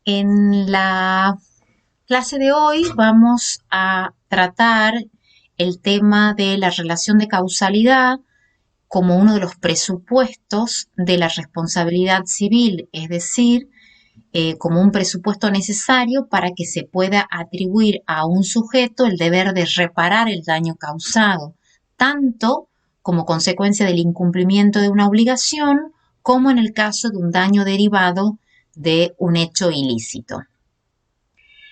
En la clase de hoy vamos a tratar el tema de la relación de causalidad como uno de los presupuestos de la responsabilidad civil, es decir, como un presupuesto necesario para que se pueda atribuir a un sujeto el deber de reparar el daño causado, tanto como consecuencia del incumplimiento de una obligación, como en el caso de un daño derivado de un hecho ilícito.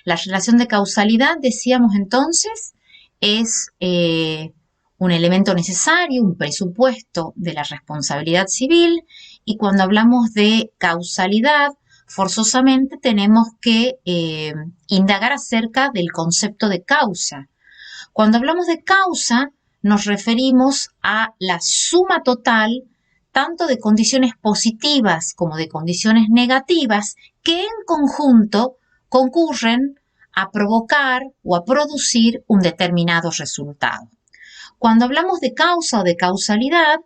La relación de causalidad, decíamos entonces, es un elemento necesario, un presupuesto de la responsabilidad civil, y cuando hablamos de causalidad, forzosamente tenemos que indagar acerca del concepto de causa. Cuando hablamos de causa, nos referimos a la suma total tanto de condiciones positivas como de condiciones negativas que en conjunto concurren a provocar o a producir un determinado resultado. Cuando hablamos de causa o de causalidad,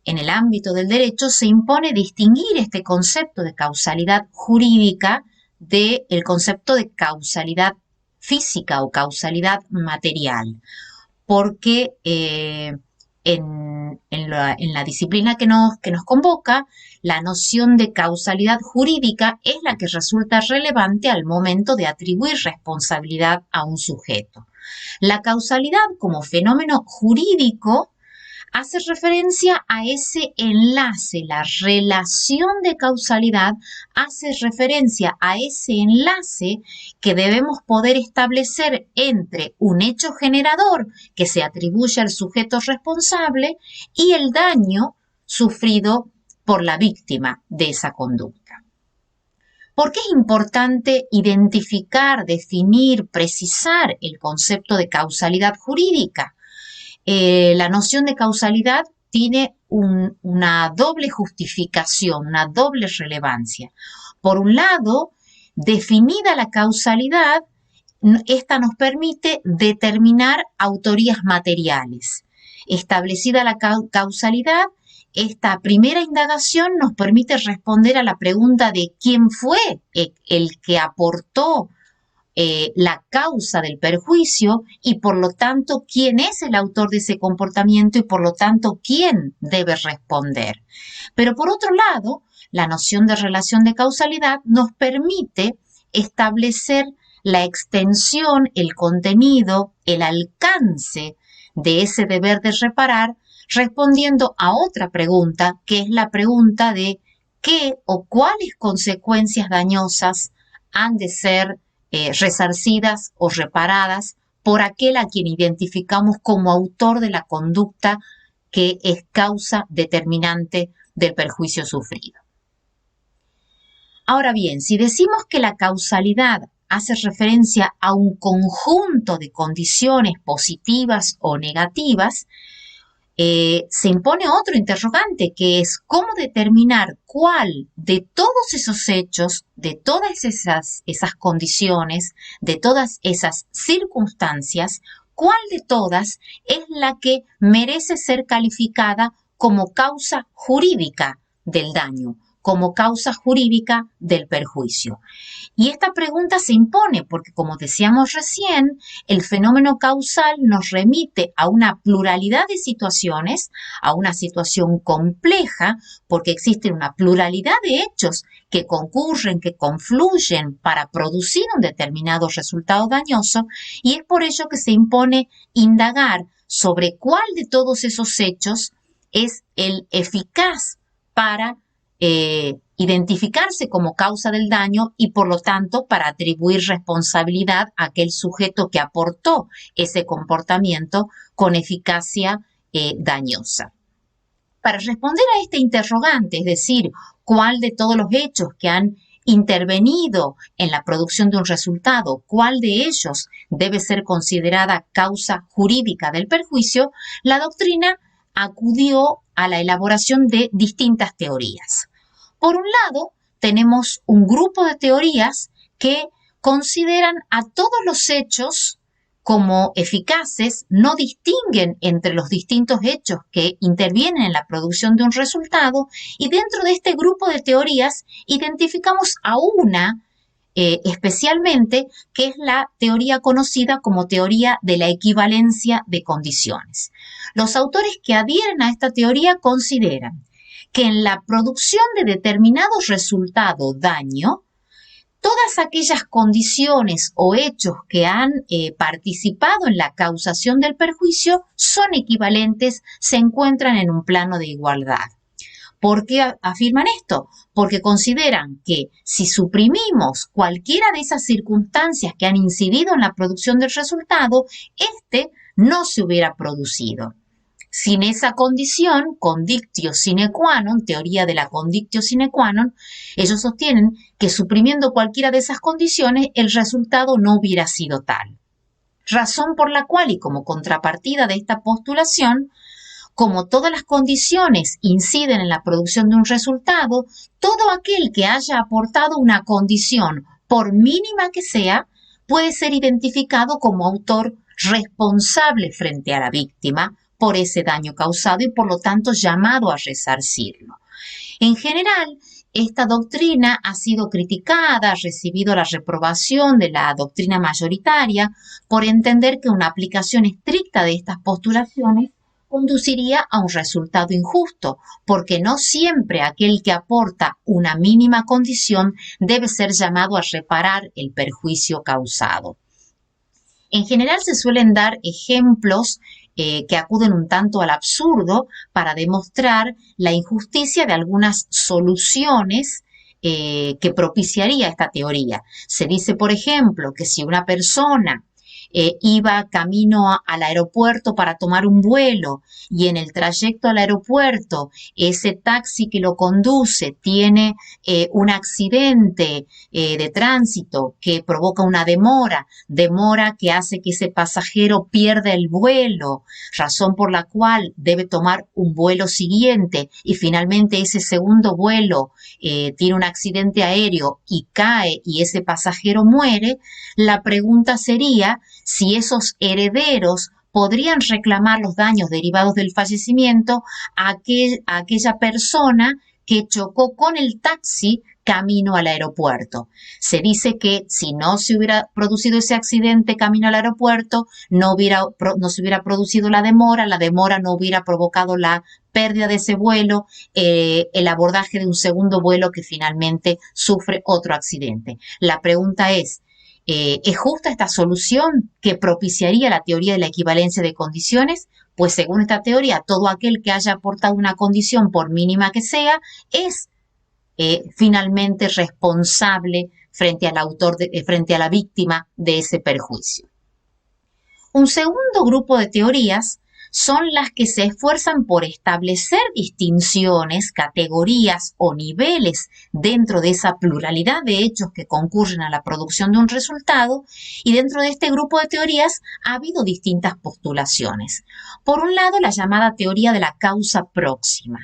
en el ámbito del derecho se impone distinguir este concepto de causalidad jurídica del concepto de causalidad física o causalidad material, porque en la disciplina que nos convoca, la noción de causalidad jurídica es la que resulta relevante al momento de atribuir responsabilidad a un sujeto. La causalidad como fenómeno jurídico hace referencia a ese enlace, la relación de causalidad hace referencia a ese enlace que debemos poder establecer entre un hecho generador que se atribuye al sujeto responsable y el daño sufrido por la víctima de esa conducta. ¿Por qué es importante identificar, definir, precisar el concepto de causalidad jurídica? La noción de causalidad tiene una doble justificación, una doble relevancia. Por un lado, definida la causalidad, esta nos permite determinar autorías materiales. Establecida la causalidad, esta primera indagación nos permite responder a la pregunta de quién fue el que aportó la causa del perjuicio y por lo tanto quién es el autor de ese comportamiento y por lo tanto quién debe responder. Pero por otro lado, la noción de relación de causalidad nos permite establecer la extensión, el contenido, el alcance de ese deber de reparar, respondiendo a otra pregunta, que es la pregunta de qué o cuáles consecuencias dañosas han de ser resarcidas o reparadas por aquel a quien identificamos como autor de la conducta que es causa determinante del perjuicio sufrido. Ahora bien, si decimos que la causalidad hace referencia a un conjunto de condiciones positivas o negativas, se impone otro interrogante, que es cómo determinar cuál de todos esos hechos, de todas esas condiciones, de todas esas circunstancias, cuál de todas es la que merece ser calificada como causa jurídica del daño, como causa jurídica del perjuicio. Y esta pregunta se impone porque, como decíamos recién, el fenómeno causal nos remite a una pluralidad de situaciones, a una situación compleja, porque existe una pluralidad de hechos que concurren, que confluyen para producir un determinado resultado dañoso, y es por ello que se impone indagar sobre cuál de todos esos hechos es el eficaz para identificarse como causa del daño y por lo tanto para atribuir responsabilidad a aquel sujeto que aportó ese comportamiento con eficacia dañosa. Para responder a este interrogante, es decir, cuál de todos los hechos que han intervenido en la producción de un resultado, cuál de ellos debe ser considerada causa jurídica del perjuicio, la doctrina acudió a la elaboración de distintas teorías. Por un lado, tenemos un grupo de teorías que consideran a todos los hechos como eficaces, no distinguen entre los distintos hechos que intervienen en la producción de un resultado, y dentro de este grupo de teorías identificamos a una especialmente, que es la teoría conocida como teoría de la equivalencia de condiciones. Los autores que adhieren a esta teoría consideran que en la producción de determinados resultados daño, todas aquellas condiciones o hechos que han participado en la causación del perjuicio son equivalentes, se encuentran en un plano de igualdad. ¿Por qué afirman esto? Porque consideran que si suprimimos cualquiera de esas circunstancias que han incidido en la producción del resultado, este no se hubiera producido. Sin esa condición, condictio sine qua non, teoría de la condictio sine qua non, ellos sostienen que suprimiendo cualquiera de esas condiciones, el resultado no hubiera sido tal. Razón por la cual, y como contrapartida de esta postulación, como todas las condiciones inciden en la producción de un resultado, todo aquel que haya aportado una condición, por mínima que sea, puede ser identificado como autor responsable frente a la víctima por ese daño causado y por lo tanto llamado a resarcirlo. En general, esta doctrina ha sido criticada, ha recibido la reprobación de la doctrina mayoritaria por entender que una aplicación estricta de estas postulaciones conduciría a un resultado injusto, porque no siempre aquel que aporta una mínima condición debe ser llamado a reparar el perjuicio causado. En general se suelen dar ejemplos que acuden un tanto al absurdo para demostrar la injusticia de algunas soluciones que propiciaría esta teoría. Se dice, por ejemplo, que si una persona iba camino al aeropuerto para tomar un vuelo y en el trayecto al aeropuerto ese taxi que lo conduce tiene un accidente de tránsito que provoca una demora que hace que ese pasajero pierda el vuelo, razón por la cual debe tomar un vuelo siguiente y finalmente ese segundo vuelo tiene un accidente aéreo y cae y ese pasajero muere, la pregunta sería si esos herederos podrían reclamar los daños derivados del fallecimiento a aquella persona que chocó con el taxi camino al aeropuerto. Se dice que si no se hubiera producido ese accidente camino al aeropuerto, no se hubiera producido la demora no hubiera provocado la pérdida de ese vuelo, el abordaje de un segundo vuelo que finalmente sufre otro accidente. La pregunta ¿es justa esta solución que propiciaría la teoría de la equivalencia de condiciones? Pues según esta teoría, todo aquel que haya aportado una condición, por mínima que sea, es finalmente responsable frente al autor, frente a la víctima de ese perjuicio. Un segundo grupo de teorías son las que se esfuerzan por establecer distinciones, categorías o niveles dentro de esa pluralidad de hechos que concurren a la producción de un resultado, y dentro de este grupo de teorías ha habido distintas postulaciones. Por un lado, la llamada teoría de la causa próxima.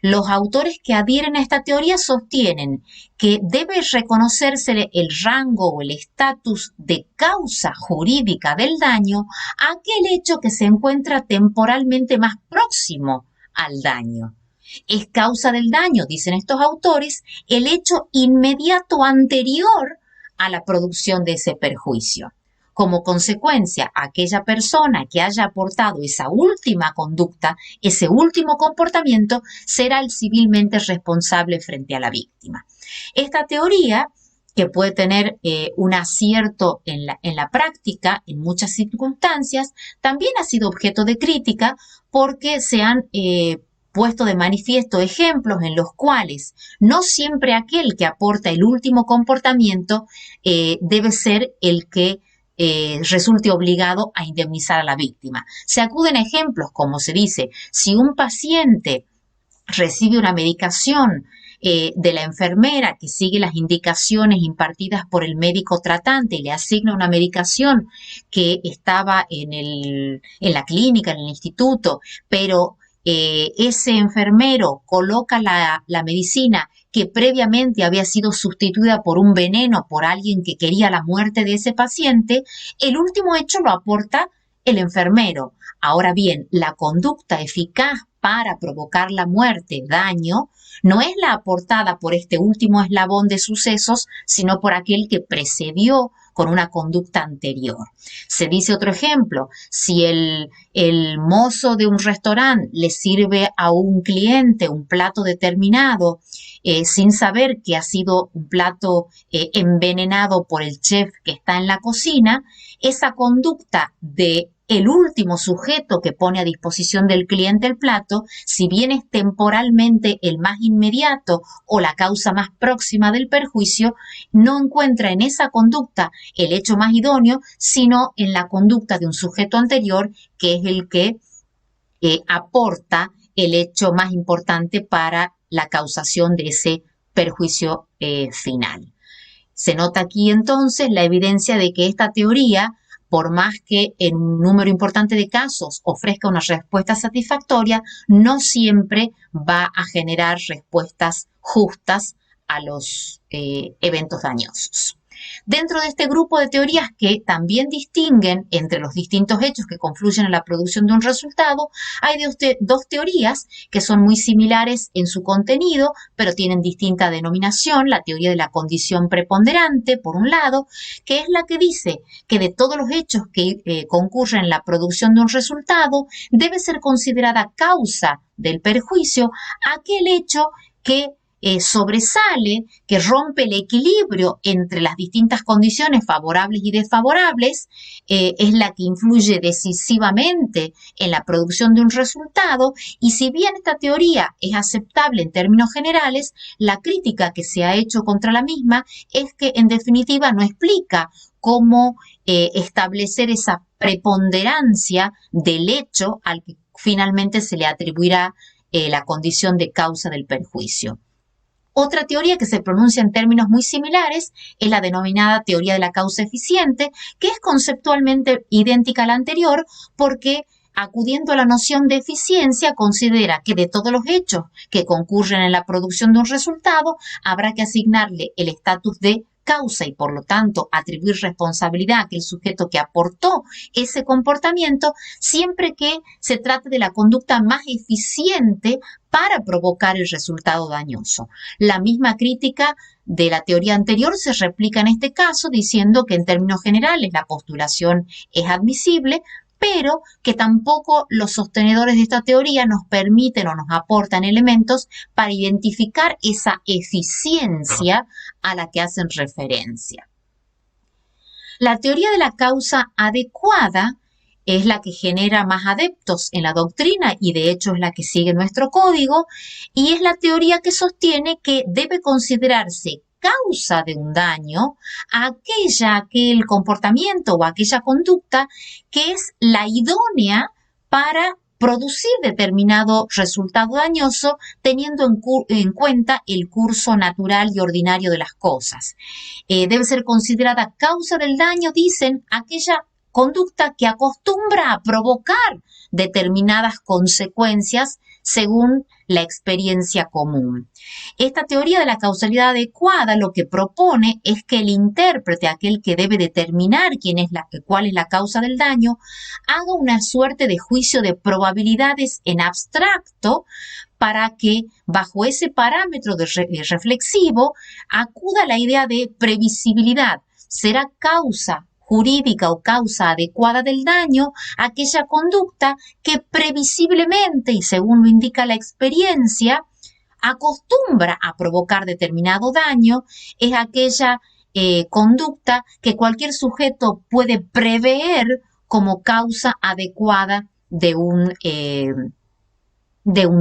Los autores que adhieren a esta teoría sostienen que debe reconocerse el rango o el estatus de causa jurídica del daño a aquel hecho que se encuentra temporalmente más próximo al daño. Es causa del daño, dicen estos autores, el hecho inmediato anterior a la producción de ese perjuicio. Como consecuencia, aquella persona que haya aportado esa última conducta, ese último comportamiento, será el civilmente responsable frente a la víctima. Esta teoría, que puede tener un acierto en la práctica, en muchas circunstancias, también ha sido objeto de crítica porque se han puesto de manifiesto ejemplos en los cuales no siempre aquel que aporta el último comportamiento debe ser el que resulte obligado a indemnizar a la víctima. Se acuden a ejemplos como se dice, si un paciente recibe una medicación de la enfermera que sigue las indicaciones impartidas por el médico tratante y le asigna una medicación que estaba en la clínica, en el instituto, pero ese enfermero coloca la medicina que previamente había sido sustituida por un veneno por alguien que quería la muerte de ese paciente, el último hecho lo aporta el enfermero. Ahora bien, la conducta eficaz para provocar la muerte, daño, no es la aportada por este último eslabón de sucesos, sino por aquel que precedió con una conducta anterior. Se dice otro ejemplo, si el mozo de un restaurante le sirve a un cliente un plato determinado sin saber que ha sido un plato envenenado por el chef que está en la cocina, esa conducta de el último sujeto que pone a disposición del cliente el plato, si bien es temporalmente el más inmediato o la causa más próxima del perjuicio, no encuentra en esa conducta el hecho más idóneo, sino en la conducta de un sujeto anterior, que es el que aporta el hecho más importante para la causación de ese perjuicio final. Se nota aquí entonces la evidencia de que esta teoría, por más que en un número importante de casos ofrezca una respuesta satisfactoria, no siempre va a generar respuestas justas a los eventos dañosos. Dentro de este grupo de teorías que también distinguen entre los distintos hechos que confluyen en la producción de un resultado, hay dos teorías que son muy similares en su contenido, pero tienen distinta denominación. La teoría de la condición preponderante, por un lado, que es la que dice que de todos los hechos que concurren en la producción de un resultado, debe ser considerada causa del perjuicio aquel hecho que sobresale, que rompe el equilibrio entre las distintas condiciones favorables y desfavorables, es la que influye decisivamente en la producción de un resultado, y si bien esta teoría es aceptable en términos generales, la crítica que se ha hecho contra la misma es que en definitiva no explica cómo establecer esa preponderancia del hecho al que finalmente se le atribuirá la condición de causa del perjuicio. Otra teoría que se pronuncia en términos muy similares es la denominada teoría de la causa eficiente, que es conceptualmente idéntica a la anterior porque, acudiendo a la noción de eficiencia, considera que de todos los hechos que concurren en la producción de un resultado, habrá que asignarle el estatus de causa y por lo tanto atribuir responsabilidad a aquel sujeto que aportó ese comportamiento, siempre que se trate de la conducta más eficiente para provocar el resultado dañoso. La misma crítica de la teoría anterior se replica en este caso, diciendo que en términos generales la postulación es admisible, pero que tampoco los sostenedores de esta teoría nos permiten o nos aportan elementos para identificar esa eficiencia a la que hacen referencia. La teoría de la causa adecuada es la que genera más adeptos en la doctrina y de hecho es la que sigue nuestro código, y es la teoría que sostiene que debe considerarse causa de un daño a aquel comportamiento o aquella conducta que es la idónea para producir determinado resultado dañoso, teniendo en cuenta el curso natural y ordinario de las cosas. Debe ser considerada causa del daño, dicen, aquella conducta que acostumbra a provocar determinadas consecuencias según la experiencia común. Esta teoría de la causalidad adecuada lo que propone es que el intérprete, aquel que debe determinar cuál es la causa del daño, haga una suerte de juicio de probabilidades en abstracto para que bajo ese parámetro reflexivo acuda a la idea de previsibilidad. Será causa jurídica o causa adecuada del daño aquella conducta que previsiblemente y según lo indica la experiencia acostumbra a provocar determinado daño, es aquella conducta que cualquier sujeto puede prever como causa adecuada de un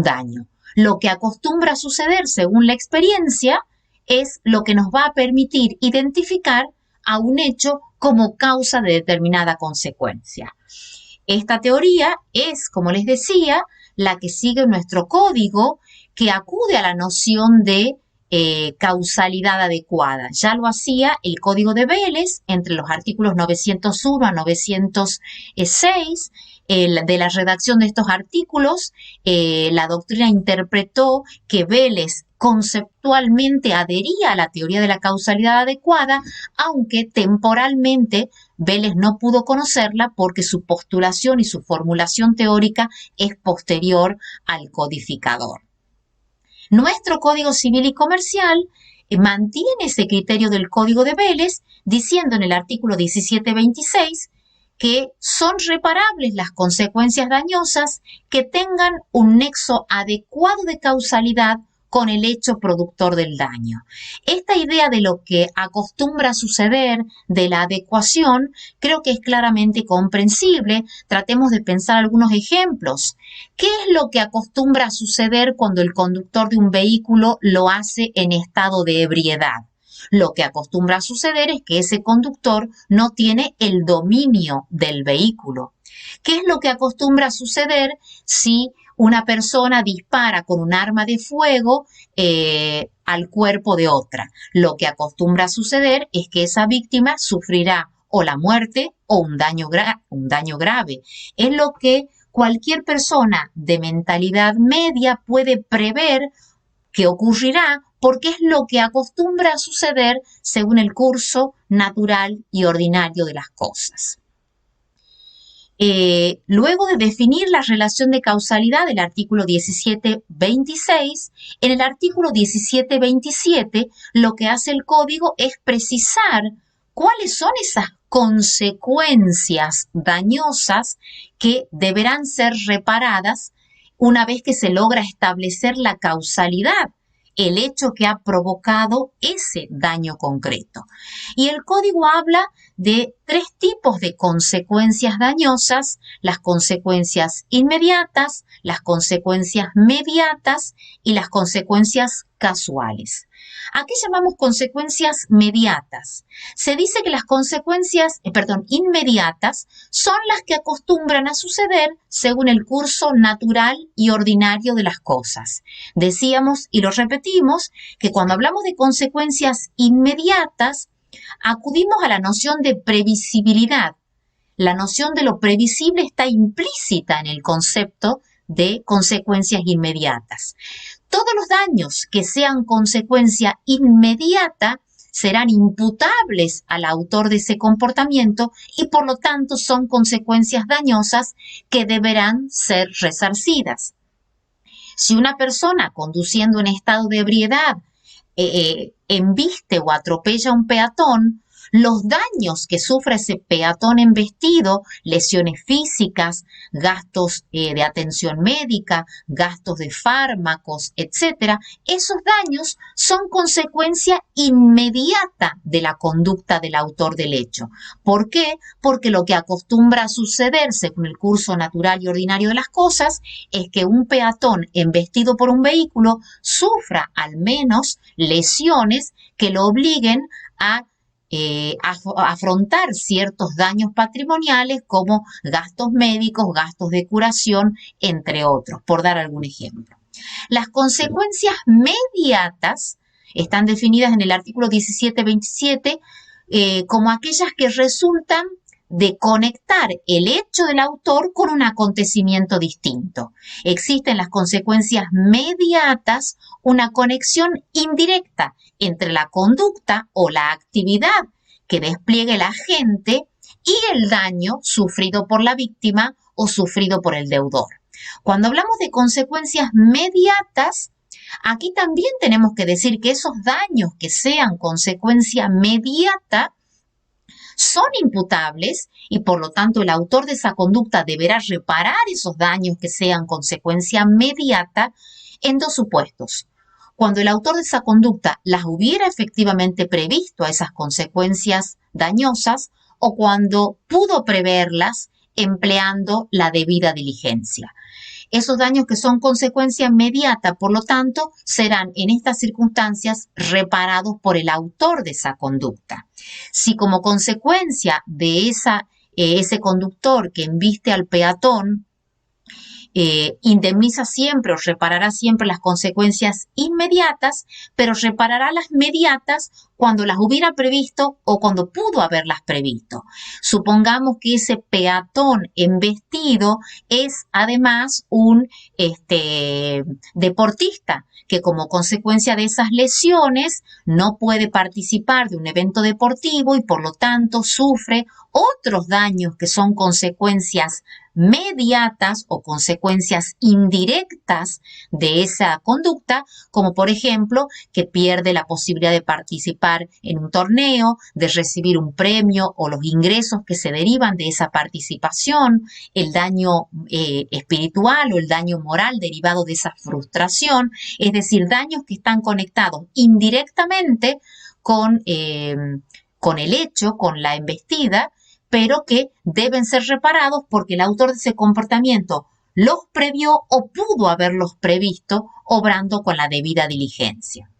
daño. Lo que acostumbra a suceder según la experiencia es lo que nos va a permitir identificar a un hecho como causa de determinada consecuencia. Esta teoría es, como les decía, la que sigue nuestro código, que acude a la noción de causalidad adecuada. Ya lo hacía el Código de Vélez entre los artículos 901 a 906. De la redacción de estos artículos, la doctrina interpretó que Vélez conceptualmente adhería a la teoría de la causalidad adecuada, aunque temporalmente Vélez no pudo conocerla porque su postulación y su formulación teórica es posterior al codificador. Nuestro Código Civil y Comercial mantiene ese criterio del Código de Vélez, diciendo en el artículo 1726 que son reparables las consecuencias dañosas que tengan un nexo adecuado de causalidad con el hecho productor del daño. Esta idea de lo que acostumbra a suceder, de la adecuación, creo que es claramente comprensible. Tratemos de pensar algunos ejemplos. ¿Qué es lo que acostumbra a suceder cuando el conductor de un vehículo lo hace en estado de ebriedad? Lo que acostumbra a suceder es que ese conductor no tiene el dominio del vehículo. ¿Qué es lo que acostumbra a suceder si una persona dispara con un arma de fuego al cuerpo de otra? Lo que acostumbra a suceder es que esa víctima sufrirá o la muerte o un daño grave. Es lo que cualquier persona de mentalidad media puede prever que ocurrirá porque es lo que acostumbra a suceder según el curso natural y ordinario de las cosas. Luego de definir la relación de causalidad del artículo 1726, en el artículo 1727 lo que hace el código es precisar cuáles son esas consecuencias dañosas que deberán ser reparadas una vez que se logra establecer la causalidad, el hecho que ha provocado ese daño concreto. Y el código habla de 3 tipos de consecuencias dañosas: las consecuencias inmediatas, las consecuencias mediatas y las consecuencias casuales. ¿A qué llamamos consecuencias mediatas? Se dice que las consecuencias, inmediatas son las que acostumbran a suceder según el curso natural y ordinario de las cosas. Decíamos y lo repetimos que cuando hablamos de consecuencias inmediatas acudimos a la noción de previsibilidad. La noción de lo previsible está implícita en el concepto de consecuencias inmediatas. Todos los daños que sean consecuencia inmediata serán imputables al autor de ese comportamiento y por lo tanto son consecuencias dañosas que deberán ser resarcidas. Si una persona conduciendo en estado de ebriedad embiste o atropella a un peatón, los daños que sufre ese peatón embestido, lesiones físicas, gastos de atención médica, gastos de fármacos, etc., esos daños son consecuencia inmediata de la conducta del autor del hecho. ¿Por qué? Porque lo que acostumbra a suceder según el curso natural y ordinario de las cosas es que un peatón embestido por un vehículo sufra al menos lesiones que lo obliguen a afrontar ciertos daños patrimoniales como gastos médicos, gastos de curación, entre otros, por dar algún ejemplo. Las consecuencias mediatas están definidas en el artículo 1727 como aquellas que resultan de conectar el hecho del autor con un acontecimiento distinto. Existen las consecuencias mediatas, una conexión indirecta entre la conducta o la actividad que despliegue el agente y el daño sufrido por la víctima o sufrido por el deudor. Cuando hablamos de consecuencias mediatas, aquí también tenemos que decir que esos daños que sean consecuencia mediata son imputables y por lo tanto el autor de esa conducta deberá reparar esos daños que sean consecuencia mediata en 2 supuestos. Cuando el autor de esa conducta las hubiera efectivamente previsto a esas consecuencias dañosas o cuando pudo preverlas empleando la debida diligencia. Esos daños que son consecuencia inmediata, por lo tanto, serán en estas circunstancias reparados por el autor de esa conducta. Si como consecuencia de ese conductor que embiste al peatón indemniza siempre o reparará siempre las consecuencias inmediatas, pero reparará las mediatas cuando las hubiera previsto o cuando pudo haberlas previsto. Supongamos que ese peatón embestido es además un deportista que como consecuencia de esas lesiones no puede participar de un evento deportivo y por lo tanto sufre otros daños que son consecuencias mediatas o consecuencias indirectas de esa conducta, como por ejemplo que pierde la posibilidad de participar en un torneo, de recibir un premio o los ingresos que se derivan de esa participación, el daño espiritual o el daño moral derivado de esa frustración, es decir, daños que están conectados indirectamente con el hecho, con la embestida, pero que deben ser reparados porque el autor de ese comportamiento los previó o pudo haberlos previsto obrando con la debida diligencia.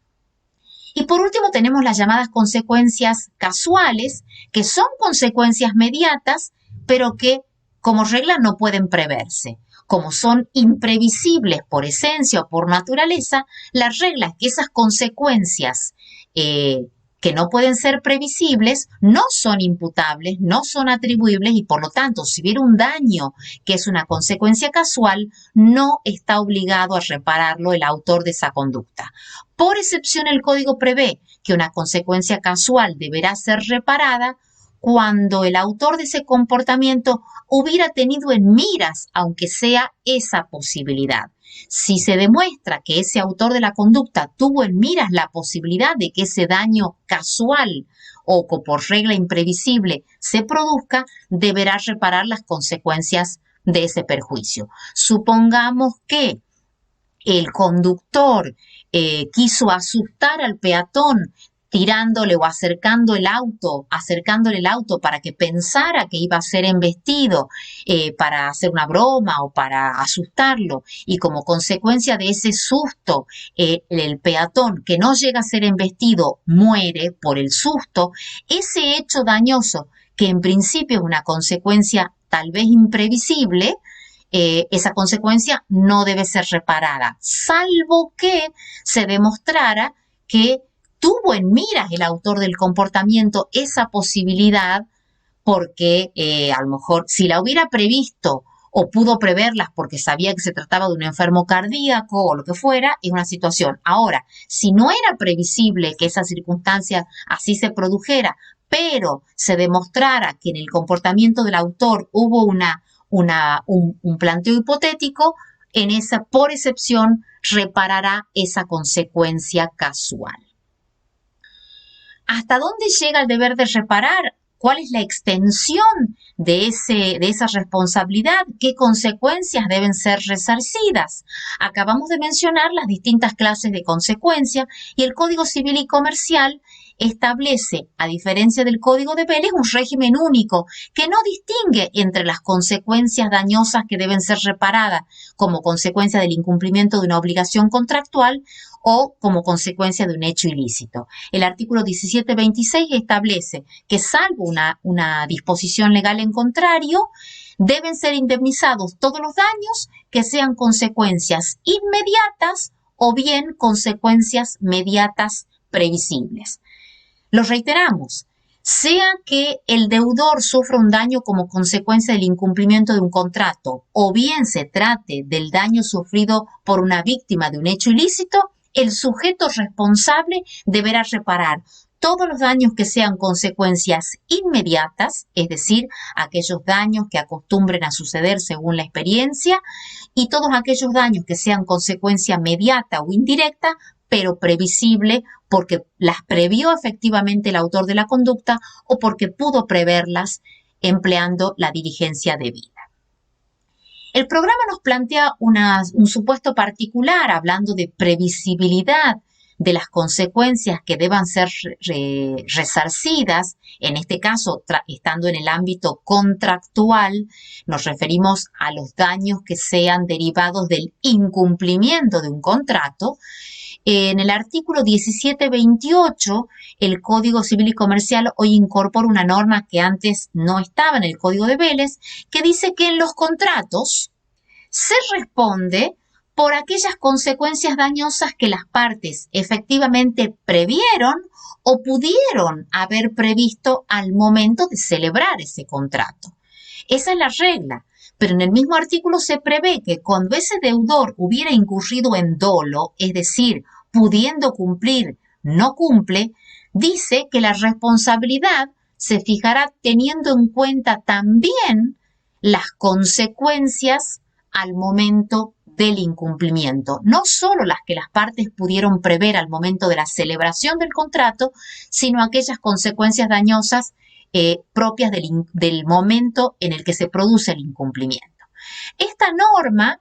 Y por último tenemos las llamadas consecuencias casuales, que son consecuencias mediatas, pero que como regla no pueden preverse. Como son imprevisibles por esencia o por naturaleza, la regla es que esas consecuencias que no pueden ser previsibles, no son imputables, no son atribuibles y por lo tanto, si hubiera un daño que es una consecuencia casual, no está obligado a repararlo el autor de esa conducta. Por excepción, el Código prevé que una consecuencia casual deberá ser reparada cuando el autor de ese comportamiento hubiera tenido en miras, aunque sea esa posibilidad. Si se demuestra que ese autor de la conducta tuvo en miras la posibilidad de que ese daño casual o por regla imprevisible se produzca, deberá reparar las consecuencias de ese perjuicio. Supongamos que el conductor quiso asustar al peatón tirándole o acercándole el auto para que pensara que iba a ser embestido para hacer una broma o para asustarlo, y como consecuencia de ese susto el peatón que no llega a ser embestido muere por el susto. Ese hecho dañoso, que en principio es una consecuencia tal vez imprevisible, esa consecuencia no debe ser reparada, salvo que se demostrara que tuvo en miras el autor del comportamiento esa posibilidad porque a lo mejor si la hubiera previsto o pudo preverlas porque sabía que se trataba de un enfermo cardíaco o lo que fuera, es una situación. Ahora, si no era previsible que esa circunstancia así se produjera, pero se demostrara que en el comportamiento del autor hubo un planteo hipotético, en esa, por excepción, reparará esa consecuencia casual. ¿Hasta dónde llega el deber de reparar? ¿Cuál es la extensión de esa responsabilidad? ¿Qué consecuencias deben ser resarcidas? Acabamos de mencionar las distintas clases de consecuencias y el Código Civil y Comercial establece, a diferencia del Código de Vélez, un régimen único que no distingue entre las consecuencias dañosas que deben ser reparadas como consecuencia del incumplimiento de una obligación contractual o como consecuencia de un hecho ilícito. El artículo 1726 establece que salvo una disposición legal en contrario, deben ser indemnizados todos los daños que sean consecuencias inmediatas o bien consecuencias mediatas previsibles. Lo reiteramos, sea que el deudor sufra un daño como consecuencia del incumplimiento de un contrato o bien se trate del daño sufrido por una víctima de un hecho ilícito, el sujeto responsable deberá reparar todos los daños que sean consecuencias inmediatas, es decir, aquellos daños que acostumbren a suceder según la experiencia, y todos aquellos daños que sean consecuencia mediata o indirecta, pero previsible porque las previó efectivamente el autor de la conducta o porque pudo preverlas empleando la diligencia debida. El programa nos plantea un supuesto particular hablando de previsibilidad de las consecuencias que deban ser resarcidas. En este caso, estando en el ámbito contractual, nos referimos a los daños que sean derivados del incumplimiento de un contrato. En el artículo 1728, el Código Civil y Comercial hoy incorpora una norma que antes no estaba en el Código de Vélez, que dice que en los contratos se responde por aquellas consecuencias dañosas que las partes efectivamente previeron o pudieron haber previsto al momento de celebrar ese contrato. Esa es la regla, pero en el mismo artículo se prevé que cuando ese deudor hubiera incurrido en dolo, es decir, pudiendo cumplir, no cumple, dice que la responsabilidad se fijará teniendo en cuenta también las consecuencias al momento del incumplimiento, no solo las que las partes pudieron prever al momento de la celebración del contrato, sino aquellas consecuencias dañosas propias del momento en el que se produce el incumplimiento. Esta norma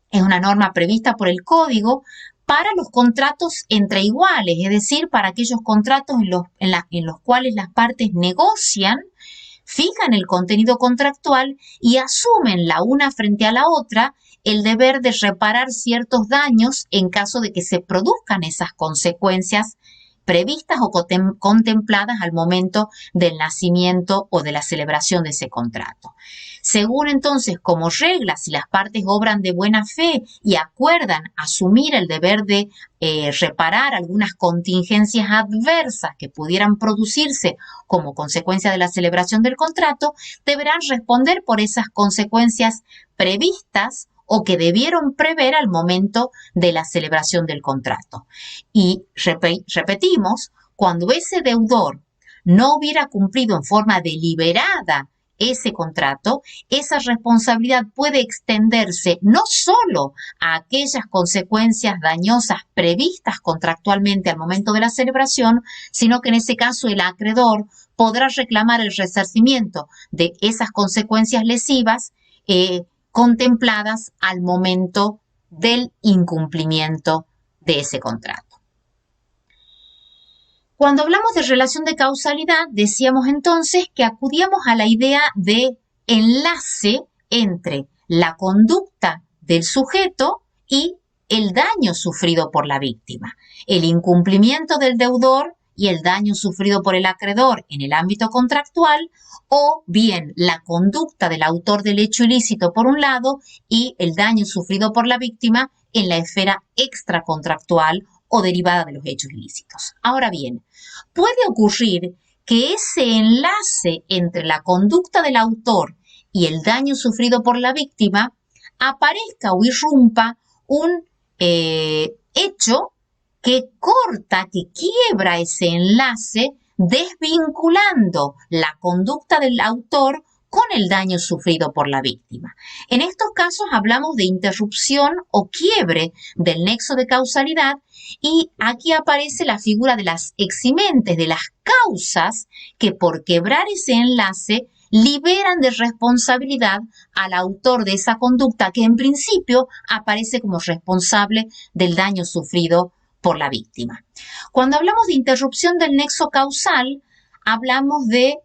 es una norma prevista por el Código para los contratos entre iguales, es decir, para aquellos contratos en los cuales las partes negocian, fijan el contenido contractual y asumen la una frente a la otra el deber de reparar ciertos daños en caso de que se produzcan esas consecuencias previstas o contempladas al momento del nacimiento o de la celebración de ese contrato. Según entonces, como regla, si las partes obran de buena fe y acuerdan asumir el deber de reparar algunas contingencias adversas que pudieran producirse como consecuencia de la celebración del contrato, deberán responder por esas consecuencias previstas o que debieron prever al momento de la celebración del contrato. Y repetimos, cuando ese deudor no hubiera cumplido en forma deliberada ese contrato, esa responsabilidad puede extenderse no solo a aquellas consecuencias dañosas previstas contractualmente al momento de la celebración, sino que en ese caso el acreedor podrá reclamar el resarcimiento de esas consecuencias lesivas contempladas al momento del incumplimiento de ese contrato. Cuando hablamos de relación de causalidad, decíamos entonces que acudíamos a la idea de enlace entre la conducta del sujeto y el daño sufrido por la víctima. El incumplimiento del deudor y el daño sufrido por el acreedor en el ámbito contractual, o bien la conducta del autor del hecho ilícito por un lado y el daño sufrido por la víctima en la esfera extracontractual o derivada de los hechos ilícitos. Ahora bien, puede ocurrir que ese enlace entre la conducta del autor y el daño sufrido por la víctima aparezca o irrumpa un hecho que corta, que quiebra ese enlace, desvinculando la conducta del autor con el daño sufrido por la víctima. En estos casos hablamos de interrupción o quiebre del nexo de causalidad y aquí aparece la figura de las eximentes, de las causas que por quebrar ese enlace liberan de responsabilidad al autor de esa conducta que en principio aparece como responsable del daño sufrido por la víctima. Cuando hablamos de interrupción del nexo causal, hablamos de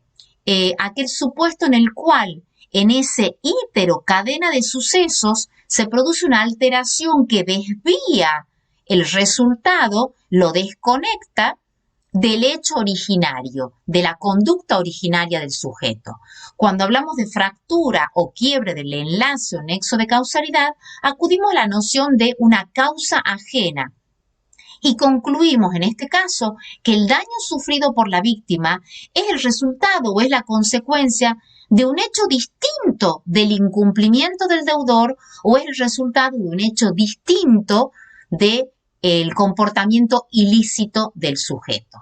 aquel supuesto en el cual en ese ítero cadena de sucesos se produce una alteración que desvía el resultado, lo desconecta del hecho originario, de la conducta originaria del sujeto. Cuando hablamos de fractura o quiebre del enlace o nexo de causalidad, acudimos a la noción de una causa ajena. Y concluimos en este caso que el daño sufrido por la víctima es el resultado o es la consecuencia de un hecho distinto del incumplimiento del deudor o es el resultado de un hecho distinto del comportamiento ilícito del sujeto.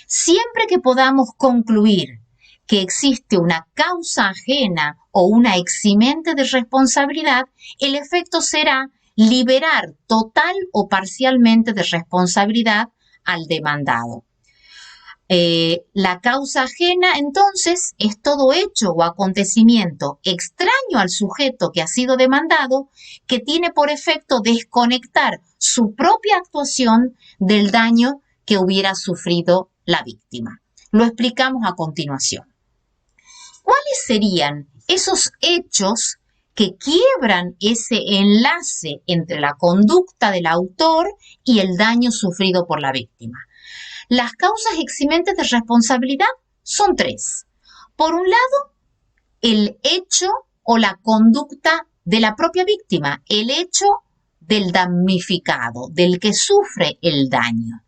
Siempre que podamos concluir que existe una causa ajena o una eximente de responsabilidad, el efecto será liberar total o parcialmente de responsabilidad al demandado. La causa ajena, entonces, es todo hecho o acontecimiento extraño al sujeto que ha sido demandado que tiene por efecto desconectar su propia actuación del daño que hubiera sufrido la víctima. Lo explicamos a continuación. ¿Cuáles serían esos hechos que quiebran ese enlace entre la conducta del autor y el daño sufrido por la víctima? Las causas eximentes de responsabilidad son tres. Por un lado, el hecho o la conducta de la propia víctima, el hecho del damnificado, del que sufre el daño.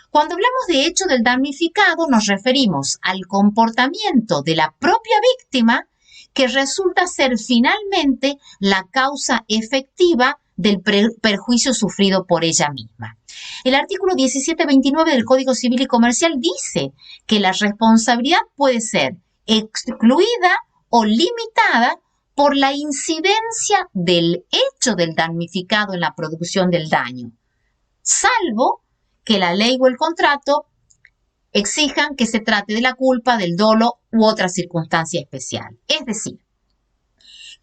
Cuando hablamos de hecho del damnificado, nos referimos al comportamiento de la propia víctima que resulta ser finalmente la causa efectiva del perjuicio sufrido por ella misma. El artículo 1729 del Código Civil y Comercial dice que la responsabilidad puede ser excluida o limitada por la incidencia del hecho del damnificado en la producción del daño, salvo que la ley o el contrato exijan que se trate de la culpa, del dolo u otra circunstancia especial. Es decir,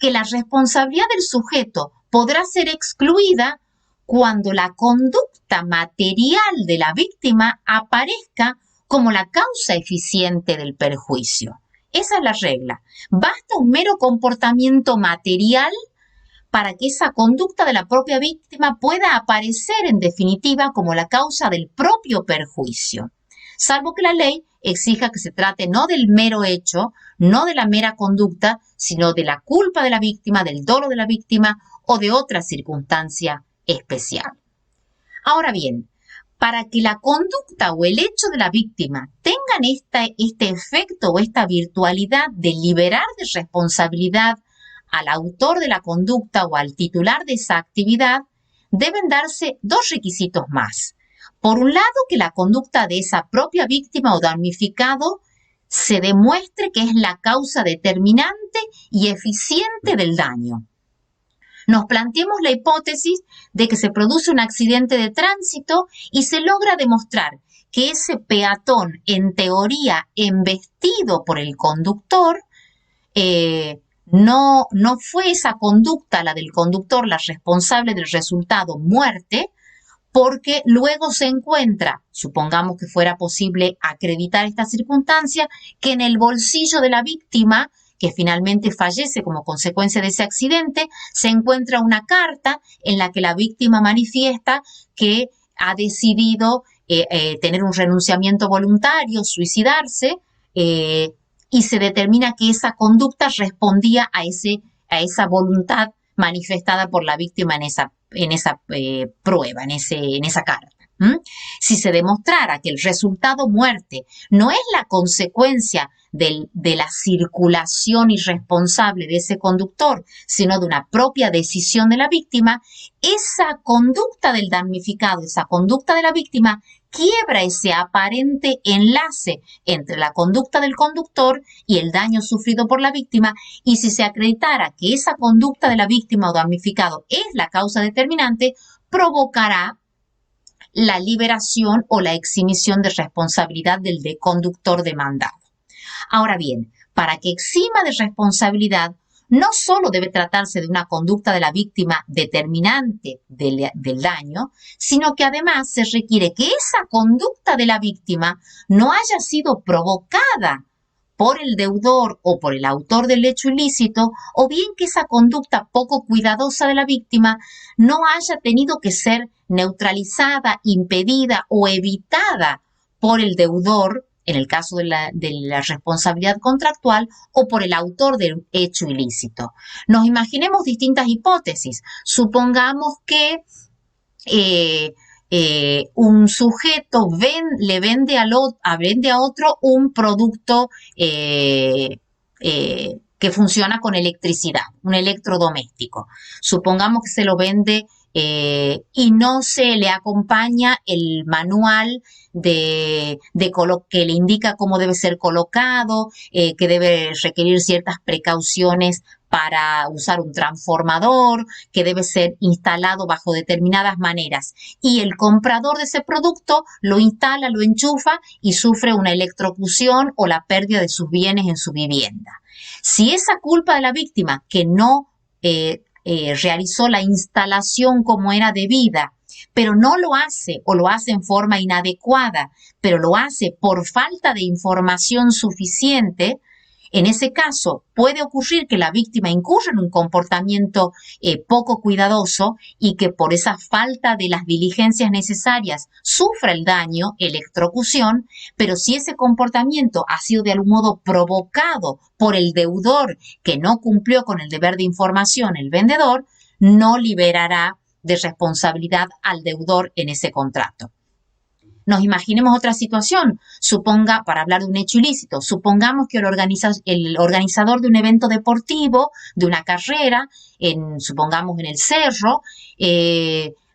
que la responsabilidad del sujeto podrá ser excluida cuando la conducta material de la víctima aparezca como la causa eficiente del perjuicio. Esa es la regla. Basta un mero comportamiento material para que esa conducta de la propia víctima pueda aparecer en definitiva como la causa del propio perjuicio, salvo que la ley exija que se trate no del mero hecho, no de la mera conducta, sino de la culpa de la víctima, del dolo de la víctima o de otra circunstancia especial. Ahora bien, para que la conducta o el hecho de la víctima tengan este efecto o esta virtualidad de liberar de responsabilidad al autor de la conducta o al titular de esa actividad, deben darse dos requisitos más. Por un lado, que la conducta de esa propia víctima o damnificado se demuestre que es la causa determinante y eficiente del daño. Nos planteemos la hipótesis de que se produce un accidente de tránsito y se logra demostrar que ese peatón, en teoría embestido por el conductor, no fue esa conducta, la del conductor, la responsable del resultado muerte, porque luego se encuentra, supongamos que fuera posible acreditar esta circunstancia, que en el bolsillo de la víctima, que finalmente fallece como consecuencia de ese accidente, se encuentra una carta en la que la víctima manifiesta que ha decidido tener un renunciamiento voluntario, suicidarse, y se determina que esa conducta respondía a esa voluntad manifestada por la víctima en esa prueba, en esa carta. Si se demostrara que el resultado muerte no es la consecuencia de la circulación irresponsable de ese conductor, sino de una propia decisión de la víctima, esa conducta del damnificado, esa conducta de la víctima, quiebra ese aparente enlace entre la conducta del conductor y el daño sufrido por la víctima, y si se acreditara que esa conducta de la víctima o damnificado es la causa determinante, provocará la liberación o la exhibición de responsabilidad del conductor demandado. Ahora bien, para que exima de responsabilidad, no solo debe tratarse de una conducta de la víctima determinante del daño, sino que además se requiere que esa conducta de la víctima no haya sido provocada por el deudor o por el autor del hecho ilícito, o bien que esa conducta poco cuidadosa de la víctima no haya tenido que ser neutralizada, impedida o evitada por el deudor, en el caso de la responsabilidad contractual, o por el autor del hecho ilícito. Nos imaginemos distintas hipótesis. Supongamos que un sujeto le vende a otro un producto que funciona con electricidad, un electrodoméstico. Supongamos que se lo vende y no se le acompaña el manual que le indica cómo debe ser colocado, que debe requerir ciertas precauciones para usar un transformador, que debe ser instalado bajo determinadas maneras. Y el comprador de ese producto lo instala, lo enchufa y sufre una electrocución o la pérdida de sus bienes en su vivienda. Si esa culpa de la víctima, que no realizó la instalación como era debida, pero no lo hace o lo hace en forma inadecuada, pero lo hace por falta de información suficiente, En ese caso, puede ocurrir que la víctima incurra en un comportamiento poco cuidadoso y que por esa falta de las diligencias necesarias sufra el daño, electrocución, pero si ese comportamiento ha sido de algún modo provocado por el deudor que no cumplió con el deber de información, el vendedor, no liberará de responsabilidad al deudor en ese contrato. Nos imaginemos otra situación, para hablar de un hecho ilícito, supongamos que el organizador de un evento deportivo, de una carrera, supongamos en el cerro,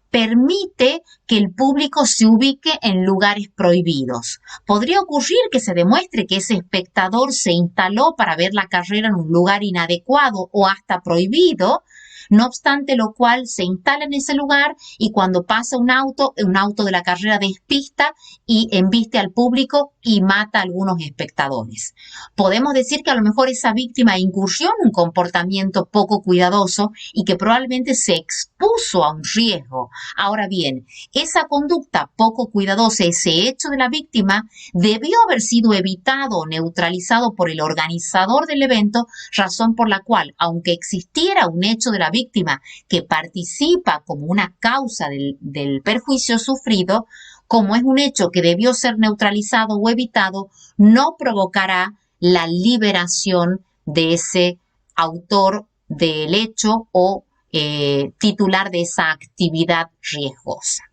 permite que el público se ubique en lugares prohibidos. Podría ocurrir que se demuestre que ese espectador se instaló para ver la carrera en un lugar inadecuado o hasta prohibido, no obstante lo cual se instala en ese lugar y cuando pasa un auto de la carrera despista y embiste al público y mata a algunos espectadores. Podemos decir que a lo mejor esa víctima incurrió en un comportamiento poco cuidadoso y que probablemente se expuso a un riesgo. Ahora bien, esa conducta poco cuidadosa, ese hecho de la víctima, debió haber sido evitado o neutralizado por el organizador del evento, razón por la cual, aunque existiera un hecho de la víctima que participa como una causa del perjuicio sufrido, como es un hecho que debió ser neutralizado o evitado, no provocará la liberación de ese autor del hecho o titular de esa actividad riesgosa.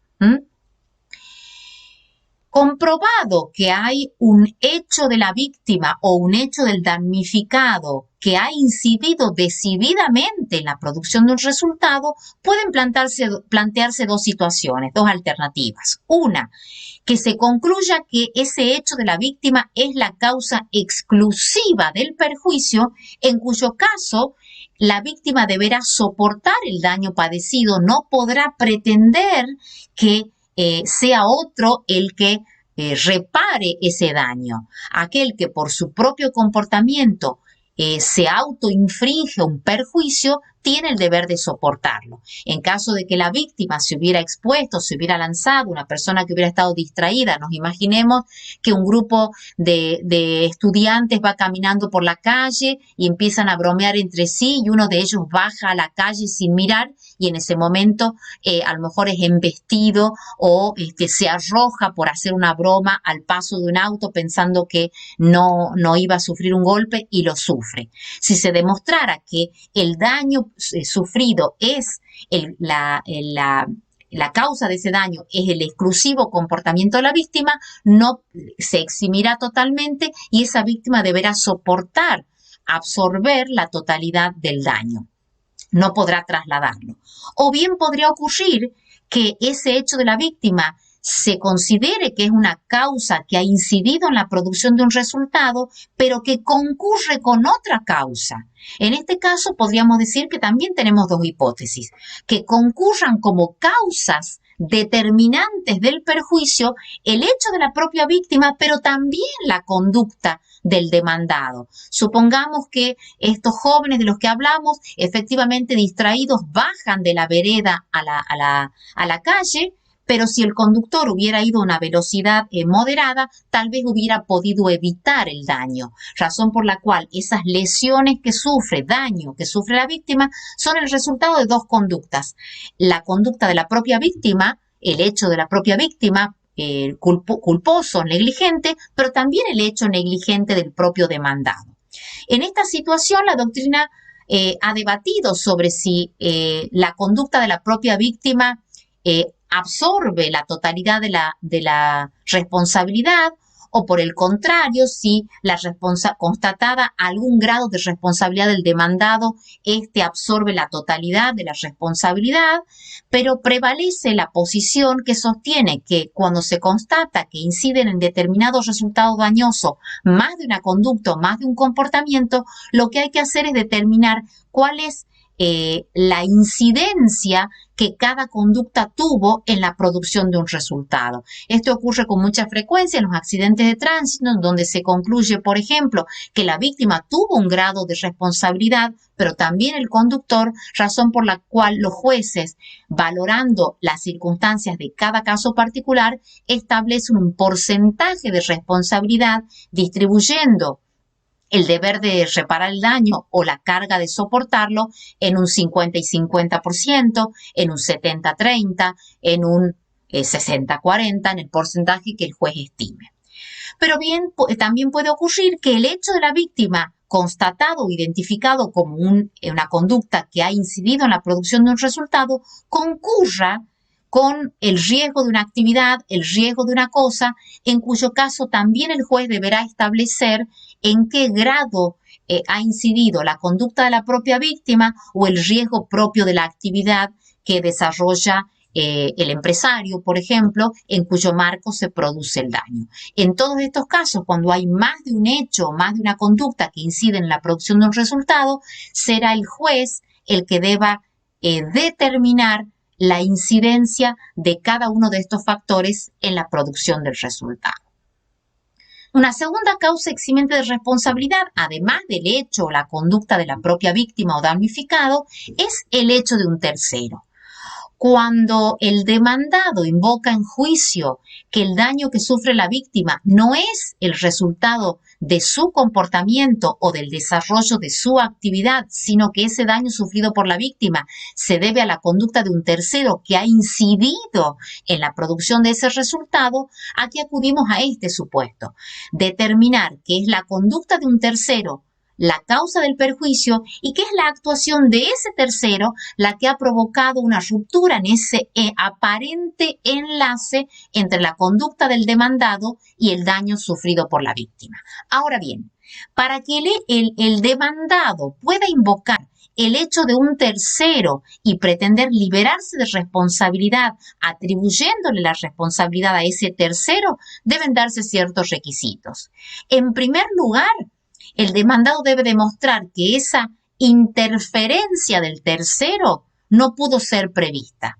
Comprobado que hay un hecho de la víctima o un hecho del damnificado que ha incidido decididamente en la producción de un resultado, pueden plantearse dos situaciones, dos alternativas. Una, que se concluya que ese hecho de la víctima es la causa exclusiva del perjuicio, en cuyo caso la víctima deberá soportar el daño padecido, no podrá pretender que sea otro el que repare ese daño. Aquel que por su propio comportamiento se autoinflige un perjuicio, tiene el deber de soportarlo. En caso de que la víctima se hubiera expuesto, se hubiera lanzado, una persona que hubiera estado distraída, nos imaginemos que un grupo de estudiantes va caminando por la calle y empiezan a bromear entre sí y uno de ellos baja a la calle sin mirar y en ese momento a lo mejor es embestido o se arroja por hacer una broma al paso de un auto pensando que no iba a sufrir un golpe y lo sufre. Si se demostrara que el daño sufrido es la causa de ese daño es el exclusivo comportamiento de la víctima, no se eximirá totalmente y esa víctima deberá soportar, absorber la totalidad del daño. No podrá trasladarlo. O bien podría ocurrir que ese hecho de la víctima se considere que es una causa que ha incidido en la producción de un resultado, pero que concurre con otra causa. En este caso podríamos decir que también tenemos dos hipótesis, que concurran como causas determinantes del perjuicio el hecho de la propia víctima, pero también la conducta del demandado. Supongamos que estos jóvenes de los que hablamos, efectivamente distraídos, bajan de la vereda a la calle, pero si el conductor hubiera ido a una velocidad moderada, tal vez hubiera podido evitar el daño, razón por la cual esas lesiones que sufre, daño que sufre la víctima, son el resultado de dos conductas. La conducta de la propia víctima, el hecho de la propia víctima, culposo, negligente, pero también el hecho negligente del propio demandado. En esta situación, la doctrina ha debatido sobre si la conducta de la propia víctima absorbe la totalidad de la responsabilidad o por el contrario, si constatada algún grado de responsabilidad del demandado, absorbe la totalidad de la responsabilidad, pero prevalece la posición que sostiene que cuando se constata que inciden en determinados resultados dañosos más de una conducta o más de un comportamiento, lo que hay que hacer es determinar cuál es la incidencia que cada conducta tuvo en la producción de un resultado. Esto ocurre con mucha frecuencia en los accidentes de tránsito, donde se concluye, por ejemplo, que la víctima tuvo un grado de responsabilidad, pero también el conductor, razón por la cual los jueces, valorando las circunstancias de cada caso particular, establecen un porcentaje de responsabilidad distribuyendo el deber de reparar el daño o la carga de soportarlo en un 50 y 50%, en un 70-30, en un 60-40, en el porcentaje que el juez estime. Pero bien, también puede ocurrir que el hecho de la víctima constatado o identificado como una conducta que ha incidido en la producción de un resultado concurra con el riesgo de una actividad, el riesgo de una cosa, en cuyo caso también el juez deberá establecer en qué grado ha incidido la conducta de la propia víctima o el riesgo propio de la actividad que desarrolla el empresario, por ejemplo, en cuyo marco se produce el daño. En todos estos casos, cuando hay más de un hecho, más de una conducta que incide en la producción de un resultado, será el juez el que deba determinar la incidencia de cada uno de estos factores en la producción del resultado. Una segunda causa eximente de responsabilidad, además del hecho o la conducta de la propia víctima o damnificado, es el hecho de un tercero. Cuando el demandado invoca en juicio que el daño que sufre la víctima no es el resultado de su comportamiento o del desarrollo de su actividad, sino que ese daño sufrido por la víctima se debe a la conducta de un tercero que ha incidido en la producción de ese resultado, aquí acudimos a este supuesto: determinar que es la conducta de un tercero la causa del perjuicio y que es la actuación de ese tercero la que ha provocado una ruptura en ese aparente enlace entre la conducta del demandado y el daño sufrido por la víctima. Ahora bien, para que el demandado pueda invocar el hecho de un tercero y pretender liberarse de responsabilidad atribuyéndole la responsabilidad a ese tercero, deben darse ciertos requisitos. En primer lugar, el demandado debe demostrar que esa interferencia del tercero no pudo ser prevista.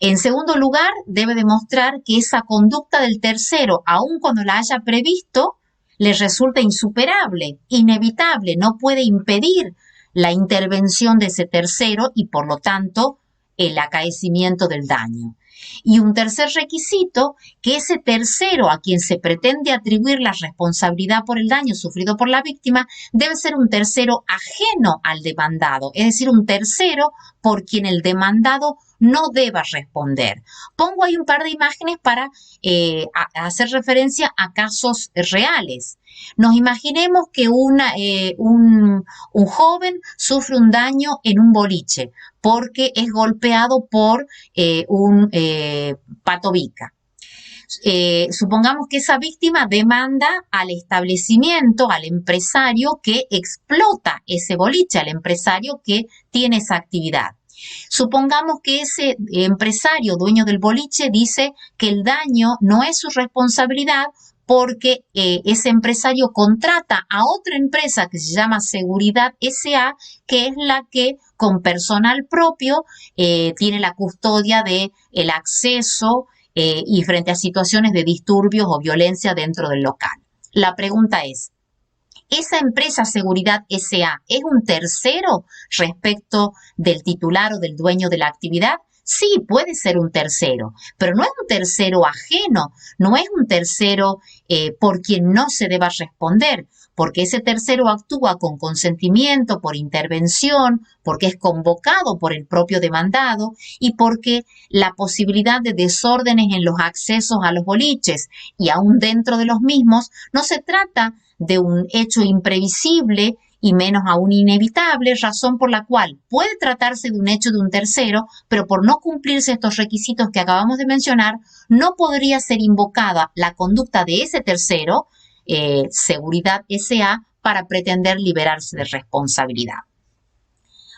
En segundo lugar, debe demostrar que esa conducta del tercero, aun cuando la haya previsto, le resulta insuperable, inevitable, no puede impedir la intervención de ese tercero y, por lo tanto, el acaecimiento del daño. Y un tercer requisito, que ese tercero a quien se pretende atribuir la responsabilidad por el daño sufrido por la víctima debe ser un tercero ajeno al demandado, es decir, un tercero por quien el demandado no deba responder. Pongo ahí un par de imágenes para hacer referencia a casos reales. Nos imaginemos que un joven sufre un daño en un boliche porque es golpeado por un patobica. Supongamos que esa víctima demanda al establecimiento, al empresario que explota ese boliche, al empresario que tiene esa actividad. Supongamos que ese empresario, dueño del boliche, dice que el daño no es su responsabilidad porque ese empresario contrata a otra empresa que se llama Seguridad S.A., que es la que con personal propio tiene la custodia del acceso y frente a situaciones de disturbios o violencia dentro del local. La pregunta es, ¿esa empresa Seguridad S.A. es un tercero respecto del titular o del dueño de la actividad? Sí, puede ser un tercero, pero no es un tercero ajeno, no es un tercero por quien no se deba responder, porque ese tercero actúa con consentimiento, por intervención, porque es convocado por el propio demandado y porque la posibilidad de desórdenes en los accesos a los boliches y aún dentro de los mismos no se trata de un hecho imprevisible y menos aún inevitable, razón por la cual puede tratarse de un hecho de un tercero, pero por no cumplirse estos requisitos que acabamos de mencionar, no podría ser invocada la conducta de ese tercero, Seguridad S.A., para pretender liberarse de responsabilidad.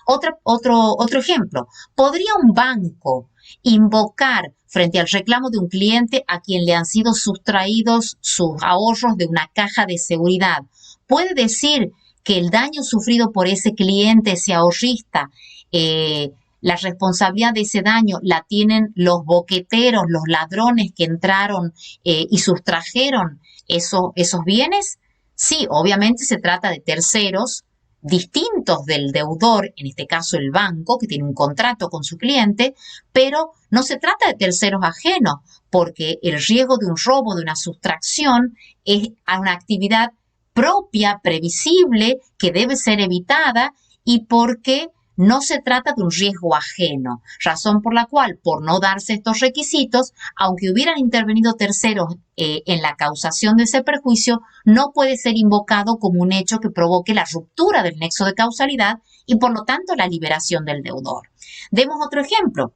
Otro ejemplo, ¿podría un banco invocar frente al reclamo de un cliente a quien le han sido sustraídos sus ahorros de una caja de seguridad? ¿Puede decir que el daño sufrido por ese cliente, ese ahorrista, la responsabilidad de ese daño la tienen los boqueteros, los ladrones que entraron y sustrajeron esos bienes? Sí, obviamente se trata de terceros distintos del deudor, en este caso el banco, que tiene un contrato con su cliente, pero no se trata de terceros ajenos, porque el riesgo de un robo, de una sustracción, es una actividad propia, previsible, que debe ser evitada y porque no se trata de un riesgo ajeno, razón por la cual, por no darse estos requisitos, aunque hubieran intervenido terceros en la causación de ese perjuicio, no puede ser invocado como un hecho que provoque la ruptura del nexo de causalidad y, por lo tanto, la liberación del deudor. Demos otro ejemplo.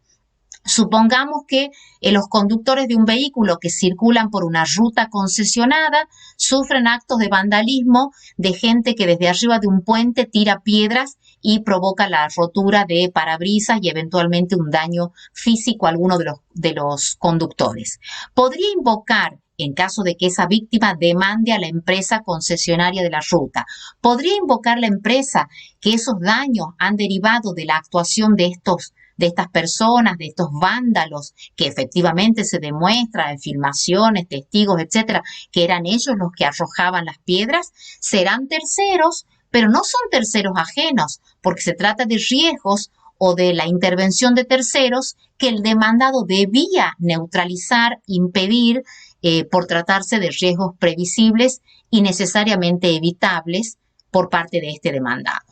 Supongamos que los conductores de un vehículo que circulan por una ruta concesionada sufren actos de vandalismo de gente que desde arriba de un puente tira piedras y provoca la rotura de parabrisas y eventualmente un daño físico a alguno de los conductores. Podría invocar, en caso de que esa víctima demande a la empresa concesionaria de la ruta, podría invocar la empresa que esos daños han derivado de la actuación de estas personas, de estos vándalos, que efectivamente se demuestra en filmaciones, testigos, etcétera, que eran ellos los que arrojaban las piedras, serán terceros, pero no son terceros ajenos, porque se trata de riesgos o de la intervención de terceros que el demandado debía neutralizar, impedir, por tratarse de riesgos previsibles y necesariamente evitables por parte de este demandado.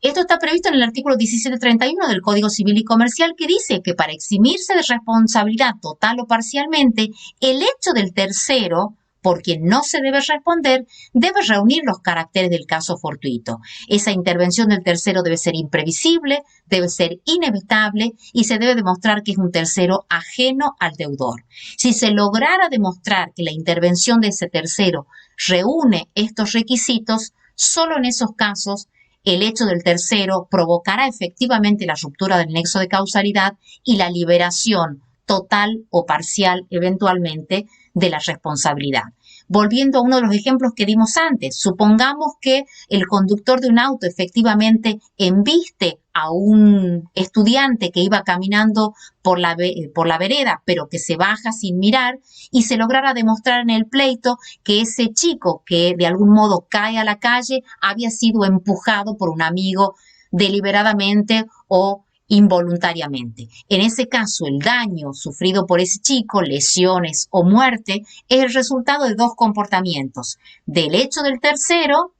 Esto está previsto en el artículo 1731 del Código Civil y Comercial, que dice que para eximirse de responsabilidad total o parcialmente, el hecho del tercero por quien no se debe responder debe reunir los caracteres del caso fortuito. Esa intervención del tercero debe ser imprevisible, debe ser inevitable y se debe demostrar que es un tercero ajeno al deudor. Si se lograra demostrar que la intervención de ese tercero reúne estos requisitos, solo en esos casos el hecho del tercero provocará efectivamente la ruptura del nexo de causalidad y la liberación total o parcial, eventualmente, de la responsabilidad. Volviendo a uno de los ejemplos que dimos antes, supongamos que el conductor de un auto efectivamente embiste a un estudiante que iba caminando por la vereda, pero que se baja sin mirar, y se lograra demostrar en el pleito que ese chico que de algún modo cae a la calle había sido empujado por un amigo deliberadamente o involuntariamente. En ese caso, el daño sufrido por ese chico, lesiones o muerte, es el resultado de dos comportamientos, del hecho del tercero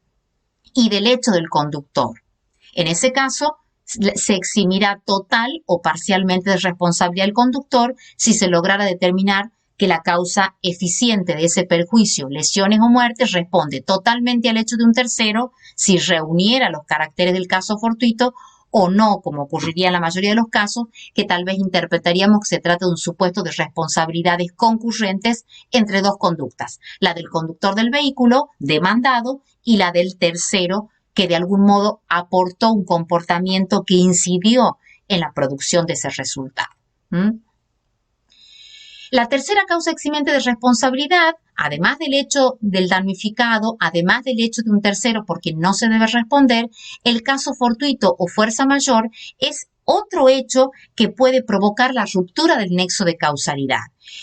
y del hecho del conductor. En ese caso, se eximirá total o parcialmente de responsabilidad del conductor si se lograra determinar que la causa eficiente de ese perjuicio, lesiones o muertes, responde totalmente al hecho de un tercero si reuniera los caracteres del caso fortuito o no, como ocurriría en la mayoría de los casos, que tal vez interpretaríamos que se trata de un supuesto de responsabilidades concurrentes entre dos conductas, la del conductor del vehículo demandado y la del tercero que de algún modo aportó un comportamiento que incidió en la producción de ese resultado. La tercera causa eximente de responsabilidad, además del hecho del damnificado, además del hecho de un tercero por quien no se debe responder, el caso fortuito o fuerza mayor es otro hecho que puede provocar la ruptura del nexo de causalidad.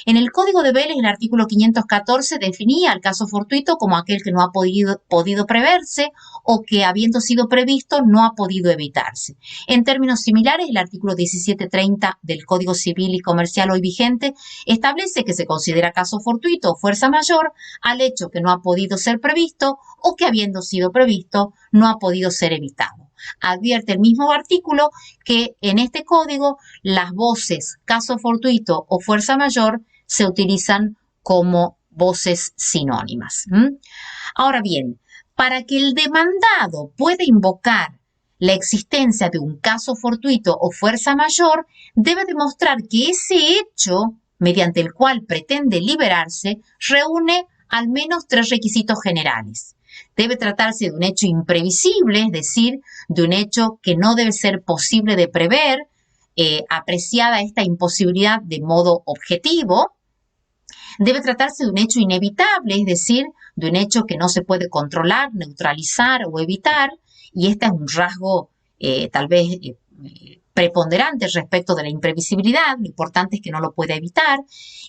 En el Código de Vélez, el artículo 514 definía el caso fortuito como aquel que no ha podido preverse o que, habiendo sido previsto, no ha podido evitarse. En términos similares, el artículo 1730 del Código Civil y Comercial hoy vigente establece que se considera caso fortuito o fuerza mayor al hecho que no ha podido ser previsto o que, habiendo sido previsto, no ha podido ser evitado. Advierte el mismo artículo que en este código las voces caso fortuito o fuerza mayor se utilizan como voces sinónimas. Ahora bien, para que el demandado pueda invocar la existencia de un caso fortuito o fuerza mayor, debe demostrar que ese hecho, mediante el cual pretende liberarse, reúne al menos tres requisitos generales. Debe tratarse de un hecho imprevisible, es decir, de un hecho que no debe ser posible de prever, apreciada esta imposibilidad de modo objetivo. Debe tratarse de un hecho inevitable, es decir, de un hecho que no se puede controlar, neutralizar o evitar, y este es un rasgo tal vez preponderante respecto de la imprevisibilidad, lo importante es que no lo pueda evitar.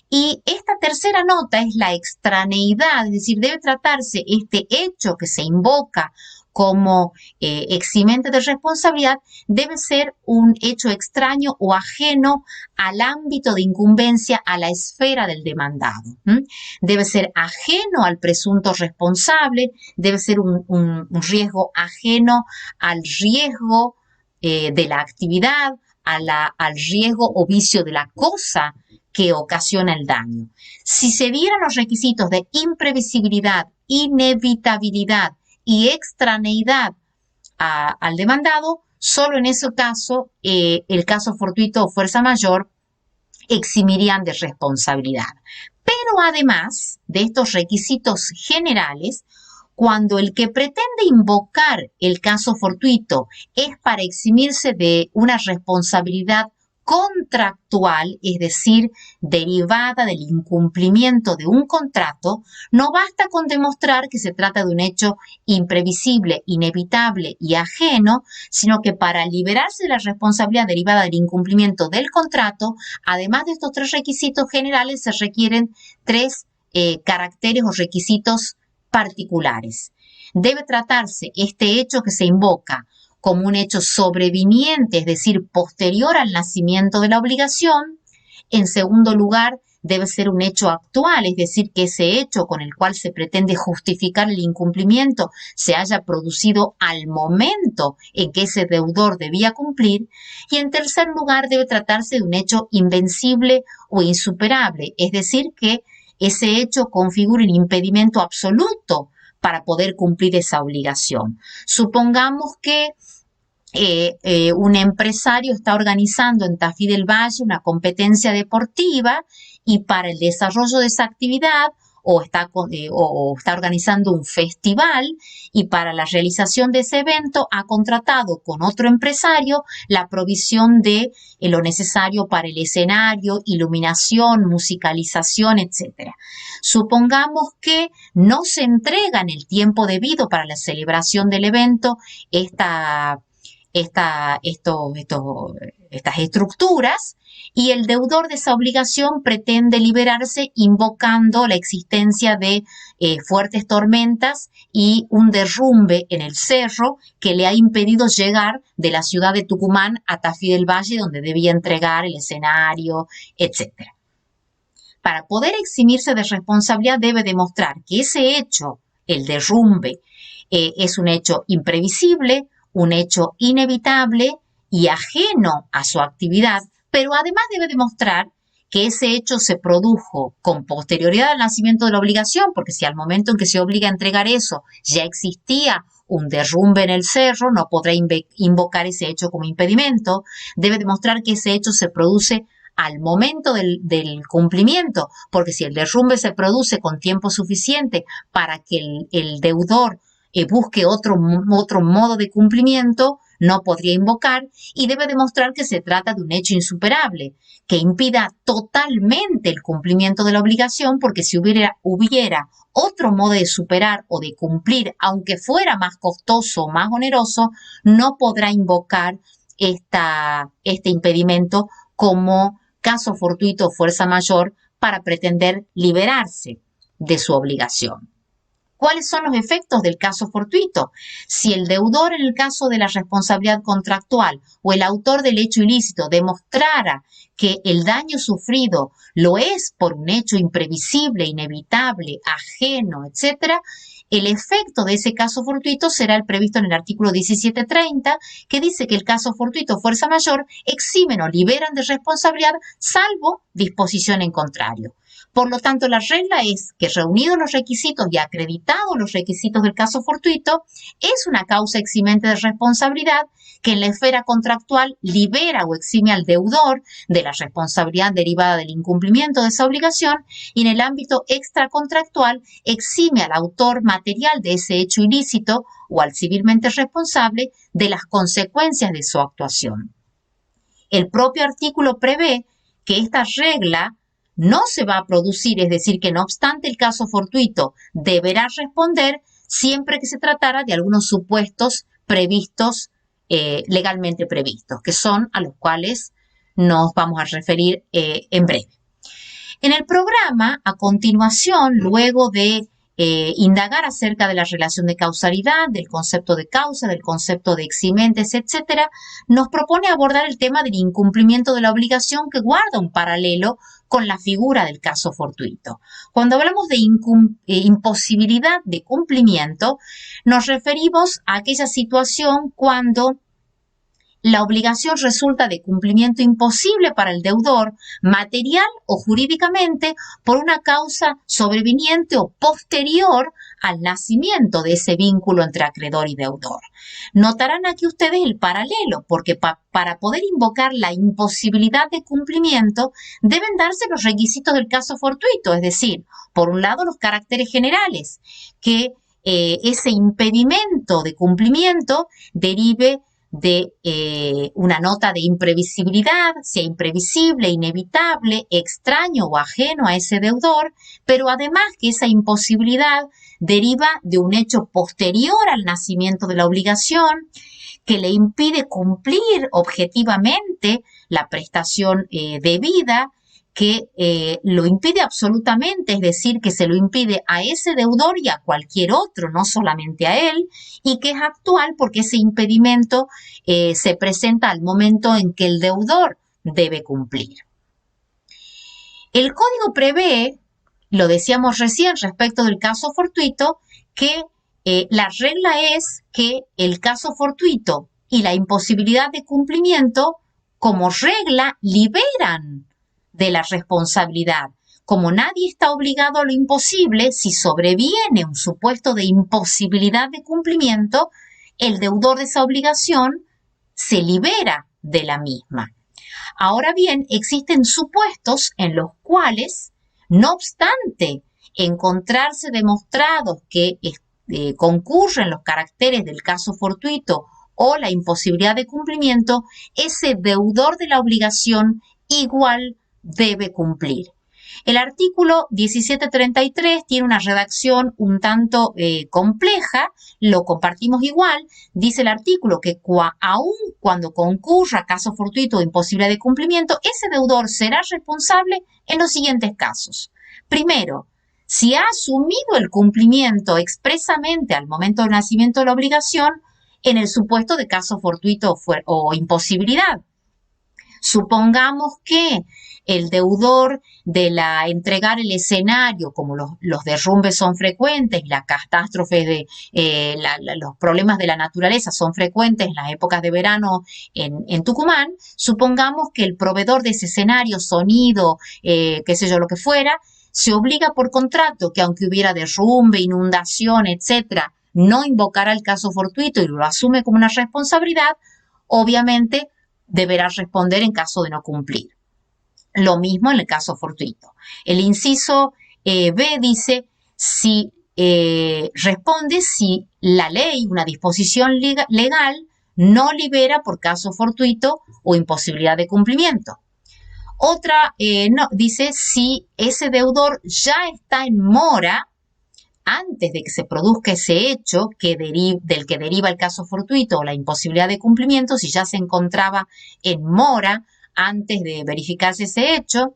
Y esta tercera nota es la extraneidad, es decir, debe tratarse este hecho que se invoca como eximente de responsabilidad, debe ser un hecho extraño o ajeno al ámbito de incumbencia, a la esfera del demandado. Debe ser ajeno al presunto responsable, debe ser un riesgo ajeno al riesgo de la actividad, al riesgo o vicio de la cosa que ocasiona el daño. Si se dieran los requisitos de imprevisibilidad, inevitabilidad y extraneidad al demandado, solo en ese caso, el caso fortuito o fuerza mayor eximirían de responsabilidad. Pero además de estos requisitos generales, cuando el que pretende invocar el caso fortuito es para eximirse de una responsabilidad contractual, es decir, derivada del incumplimiento de un contrato, no basta con demostrar que se trata de un hecho imprevisible, inevitable y ajeno, sino que para liberarse de la responsabilidad derivada del incumplimiento del contrato, además de estos tres requisitos generales, se requieren tres caracteres o requisitos particulares. Debe tratarse este hecho que se invoca como un hecho sobreviniente, es decir, posterior al nacimiento de la obligación. En segundo lugar, debe ser un hecho actual, es decir, que ese hecho con el cual se pretende justificar el incumplimiento se haya producido al momento en que ese deudor debía cumplir. Y en tercer lugar, debe tratarse de un hecho invencible o insuperable, es decir, que ese hecho configura un impedimento absoluto para poder cumplir esa obligación. Supongamos que un empresario está organizando en Tafí del Valle una competencia deportiva y para el desarrollo de esa actividad o está organizando un festival y para la realización de ese evento ha contratado con otro empresario la provisión de lo necesario para el escenario, iluminación, musicalización, etc. Supongamos que no se entrega en el tiempo debido para la celebración del evento estas estructuras y el deudor de esa obligación pretende liberarse invocando la existencia de fuertes tormentas y un derrumbe en el cerro que le ha impedido llegar de la ciudad de Tucumán a Tafí del Valle, donde debía entregar el escenario, etc. Para poder eximirse de responsabilidad debe demostrar que ese hecho, el derrumbe, es un hecho imprevisible, un hecho inevitable y ajeno a su actividad, pero además debe demostrar que ese hecho se produjo con posterioridad al nacimiento de la obligación, porque si al momento en que se obliga a entregar eso ya existía un derrumbe en el cerro, no podrá invocar ese hecho como impedimento. Debe demostrar que ese hecho se produce al momento del cumplimiento, porque si el derrumbe se produce con tiempo suficiente para que el deudor busque otro modo de cumplimiento, no podría invocar, y debe demostrar que se trata de un hecho insuperable, que impida totalmente el cumplimiento de la obligación, porque si hubiera otro modo de superar o de cumplir, aunque fuera más costoso o más oneroso, no podrá invocar este impedimento como caso fortuito o fuerza mayor para pretender liberarse de su obligación. ¿Cuáles son los efectos del caso fortuito? Si el deudor en el caso de la responsabilidad contractual o el autor del hecho ilícito demostrara que el daño sufrido lo es por un hecho imprevisible, inevitable, ajeno, etc., el efecto de ese caso fortuito será el previsto en el artículo 1730, que dice que el caso fortuito o fuerza mayor eximen o liberan de responsabilidad salvo disposición en contrario. Por lo tanto, la regla es que reunidos los requisitos y acreditados los requisitos del caso fortuito, es una causa eximente de responsabilidad que en la esfera contractual libera o exime al deudor de la responsabilidad derivada del incumplimiento de esa obligación y en el ámbito extracontractual exime al autor material de ese hecho ilícito o al civilmente responsable de las consecuencias de su actuación. El propio artículo prevé que esta regla no se va a producir, es decir, que no obstante el caso fortuito deberá responder siempre que se tratara de algunos supuestos previstos, legalmente previstos, que son a los cuales nos vamos a referir en breve. En el programa, a continuación, luego de indagar acerca de la relación de causalidad, del concepto de causa, del concepto de eximentes, etcétera, nos propone abordar el tema del incumplimiento de la obligación que guarda un paralelo con la figura del caso fortuito. Cuando hablamos de imposibilidad de cumplimiento, nos referimos a aquella situación cuando la obligación resulta de cumplimiento imposible para el deudor, material o jurídicamente, por una causa sobreviniente o posterior al nacimiento de ese vínculo entre acreedor y deudor. Notarán aquí ustedes el paralelo, porque para poder invocar la imposibilidad de cumplimiento deben darse los requisitos del caso fortuito, es decir, por un lado los caracteres generales, que ese impedimento de cumplimiento derive de una nota de imprevisibilidad, sea imprevisible, inevitable, extraño o ajeno a ese deudor, pero además que esa imposibilidad deriva de un hecho posterior al nacimiento de la obligación que le impide cumplir objetivamente la prestación debida, que lo impide absolutamente, es decir, que se lo impide a ese deudor y a cualquier otro, no solamente a él, y que es actual porque ese impedimento se presenta al momento en que el deudor debe cumplir. El código prevé, lo decíamos recién respecto del caso fortuito, que la regla es que el caso fortuito y la imposibilidad de cumplimiento, como regla, liberan de la responsabilidad. Como nadie está obligado a lo imposible, si sobreviene un supuesto de imposibilidad de cumplimiento, el deudor de esa obligación se libera de la misma. Ahora bien, existen supuestos en los cuales, no obstante encontrarse demostrados que concurren los caracteres del caso fortuito o la imposibilidad de cumplimiento, ese deudor de la obligación igual debe cumplir. El artículo 1733 tiene una redacción un tanto compleja, lo compartimos igual. Dice el artículo que aun cuando concurra caso fortuito o imposibilidad de cumplimiento, ese deudor será responsable en los siguientes casos. Primero, si ha asumido el cumplimiento expresamente al momento del nacimiento de la obligación, en el supuesto de caso fortuito o imposibilidad. Supongamos que el deudor de entregar el escenario, como los derrumbes son frecuentes y las catástrofes los problemas de la naturaleza son frecuentes en las épocas de verano en Tucumán, supongamos que el proveedor de ese escenario, sonido, qué sé yo, lo que fuera, se obliga por contrato que aunque hubiera derrumbe, inundación, etcétera, no invocará el caso fortuito y lo asume como una responsabilidad, obviamente deberá responder en caso de no cumplir. Lo mismo en el caso fortuito. El inciso B dice responde si la ley, una disposición legal, no libera por caso fortuito o imposibilidad de cumplimiento. Otra dice si ese deudor ya está en mora antes de que se produzca ese hecho del que deriva el caso fortuito o la imposibilidad de cumplimiento, si ya se encontraba en mora antes de verificarse ese hecho.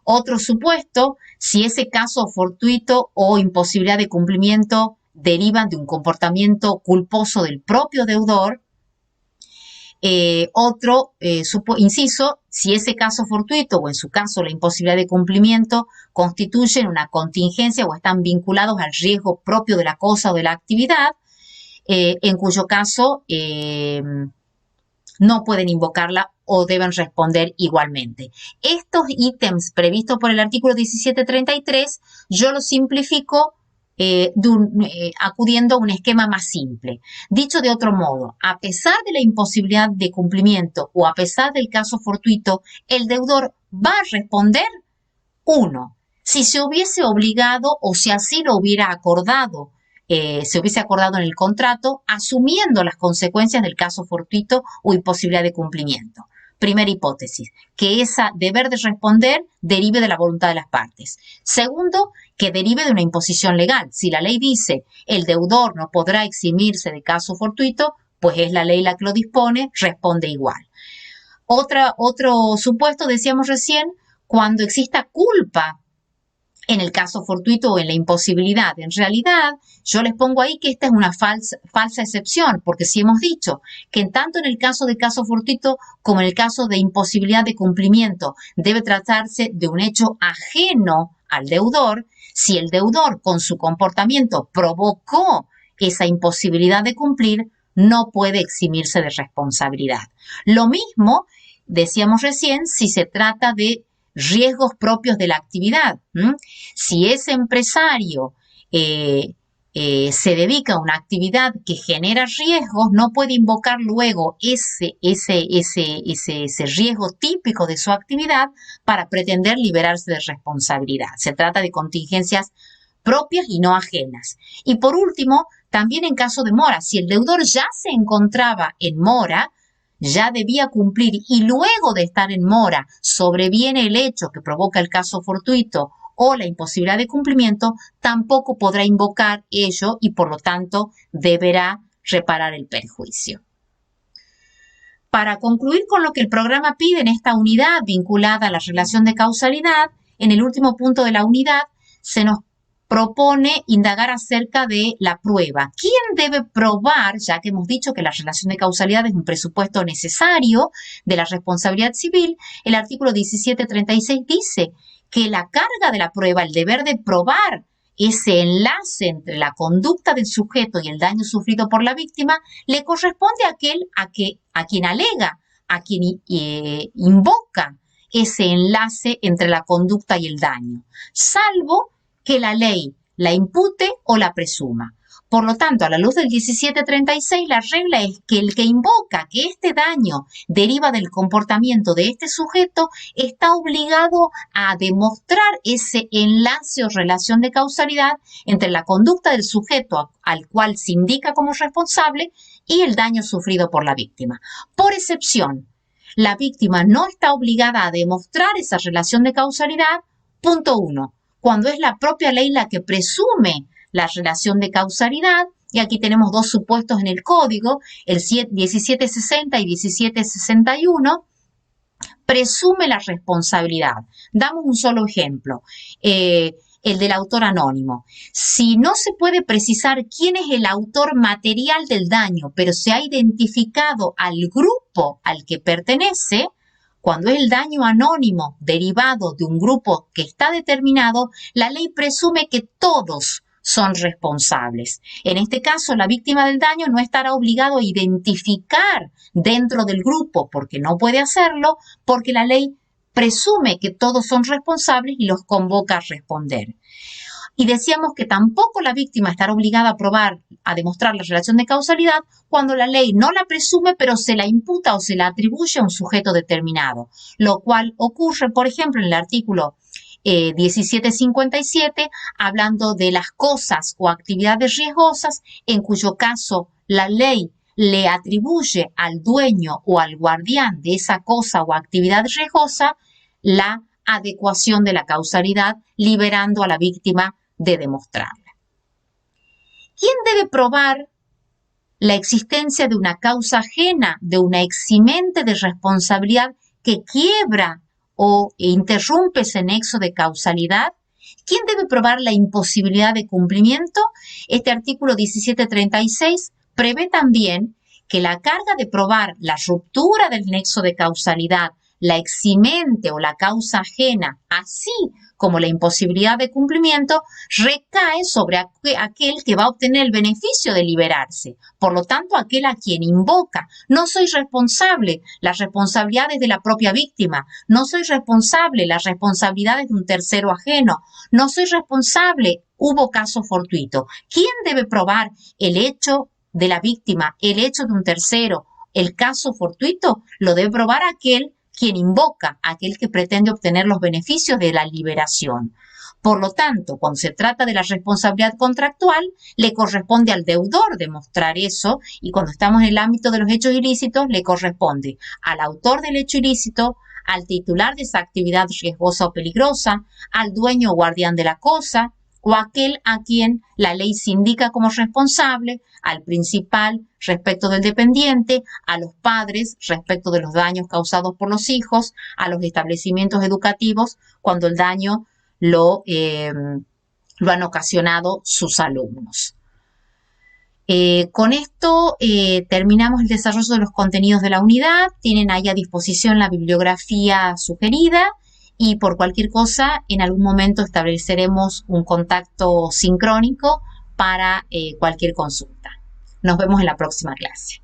Otro supuesto, si ese caso fortuito o imposibilidad de cumplimiento derivan de un comportamiento culposo del propio deudor. Inciso, si ese caso fortuito o en su caso la imposibilidad de cumplimiento constituyen una contingencia o están vinculados al riesgo propio de la cosa o de la actividad, en cuyo caso no pueden invocarla o deben responder igualmente. Estos ítems previstos por el artículo 1733 yo los simplifico acudiendo a un esquema más simple. Dicho de otro modo, a pesar de la imposibilidad de cumplimiento o a pesar del caso fortuito, el deudor va a responder, 1, si se hubiese obligado o si así lo hubiera acordado, se hubiese acordado en el contrato, asumiendo las consecuencias del caso fortuito o imposibilidad de cumplimiento. Primera hipótesis, que ese deber de responder derive de la voluntad de las partes. Segundo, que derive de una imposición legal. Si la ley dice el deudor no podrá eximirse de caso fortuito, pues es la ley la que lo dispone, responde igual. Otro supuesto, decíamos recién, cuando exista culpa en el caso fortuito o en la imposibilidad. En realidad, yo les pongo ahí que esta es una falsa excepción, porque si hemos dicho que tanto en el caso de caso fortuito como en el caso de imposibilidad de cumplimiento debe tratarse de un hecho ajeno al deudor, si el deudor con su comportamiento provocó esa imposibilidad de cumplir, no puede eximirse de responsabilidad. Lo mismo, decíamos recién, si se trata de riesgos propios de la actividad. Si ese empresario se dedica a una actividad que genera riesgos, no puede invocar luego ese riesgo típico de su actividad para pretender liberarse de responsabilidad. Se trata de contingencias propias y no ajenas. Y por último, también en caso de mora, si el deudor ya se encontraba en mora, ya debía cumplir y luego de estar en mora sobreviene el hecho que provoca el caso fortuito o la imposibilidad de cumplimiento, tampoco podrá invocar ello y por lo tanto deberá reparar el perjuicio. Para concluir con lo que el programa pide en esta unidad vinculada a la relación de causalidad, en el último punto de la unidad se nos propone indagar acerca de la prueba. ¿Quién debe probar, ya que hemos dicho que la relación de causalidad es un presupuesto necesario de la responsabilidad civil? El artículo 1736 dice que la carga de la prueba, el deber de probar ese enlace entre la conducta del sujeto y el daño sufrido por la víctima, le corresponde a quien alega, a quien invoca ese enlace entre la conducta y el daño, salvo que la ley la impute o la presuma. Por lo tanto, a la luz del 1736, la regla es que el que invoca que este daño deriva del comportamiento de este sujeto está obligado a demostrar ese enlace o relación de causalidad entre la conducta del sujeto al cual se indica como responsable y el daño sufrido por la víctima. Por excepción, la víctima no está obligada a demostrar esa relación de causalidad, punto 1, cuando es la propia ley la que presume la relación de causalidad, y aquí tenemos dos supuestos en el código, el 1760 y 1761, presume la responsabilidad. Damos un solo ejemplo, el del autor anónimo. Si no se puede precisar quién es el autor material del daño, pero se ha identificado al grupo al que pertenece, cuando es el daño anónimo derivado de un grupo que está determinado, la ley presume que todos son responsables. En este caso, la víctima del daño no estará obligado a identificar dentro del grupo, porque no puede hacerlo, porque la ley presume que todos son responsables y los convoca a responder. Y decíamos que tampoco la víctima estará obligada a demostrar la relación de causalidad cuando la ley no la presume, pero se la imputa o se la atribuye a un sujeto determinado, lo cual ocurre, por ejemplo, en el artículo 1757, hablando de las cosas o actividades riesgosas, en cuyo caso la ley le atribuye al dueño o al guardián de esa cosa o actividad riesgosa la adecuación de la causalidad, liberando a la víctima de demostrarla. ¿Quién debe probar la existencia de una causa ajena, de una eximente de responsabilidad que quiebra o interrumpe ese nexo de causalidad? ¿Quién debe probar la imposibilidad de cumplimiento? Este artículo 1736 prevé también que la carga de probar la ruptura del nexo de causalidad, la eximente o la causa ajena, así como la imposibilidad de cumplimiento, recae sobre aquel que va a obtener el beneficio de liberarse. Por lo tanto, aquel a quien invoca. No soy responsable, las responsabilidades de la propia víctima. No soy responsable, las responsabilidades de un tercero ajeno. No soy responsable, hubo caso fortuito. ¿Quién debe probar el hecho de la víctima, el hecho de un tercero, el caso fortuito? Lo debe probar aquel quien invoca, aquel que pretende obtener los beneficios de la liberación. Por lo tanto, cuando se trata de la responsabilidad contractual, le corresponde al deudor demostrar eso, y cuando estamos en el ámbito de los hechos ilícitos, le corresponde al autor del hecho ilícito, al titular de esa actividad riesgosa o peligrosa, al dueño o guardián de la cosa, o aquel a quien la ley se indica como responsable, al principal respecto del dependiente, a los padres respecto de los daños causados por los hijos, a los establecimientos educativos cuando el daño lo han ocasionado sus alumnos. Con esto terminamos el desarrollo de los contenidos de la unidad. Tienen ahí a disposición la bibliografía sugerida y por cualquier cosa en algún momento estableceremos un contacto sincrónico para cualquier consulta. Nos vemos en la próxima clase.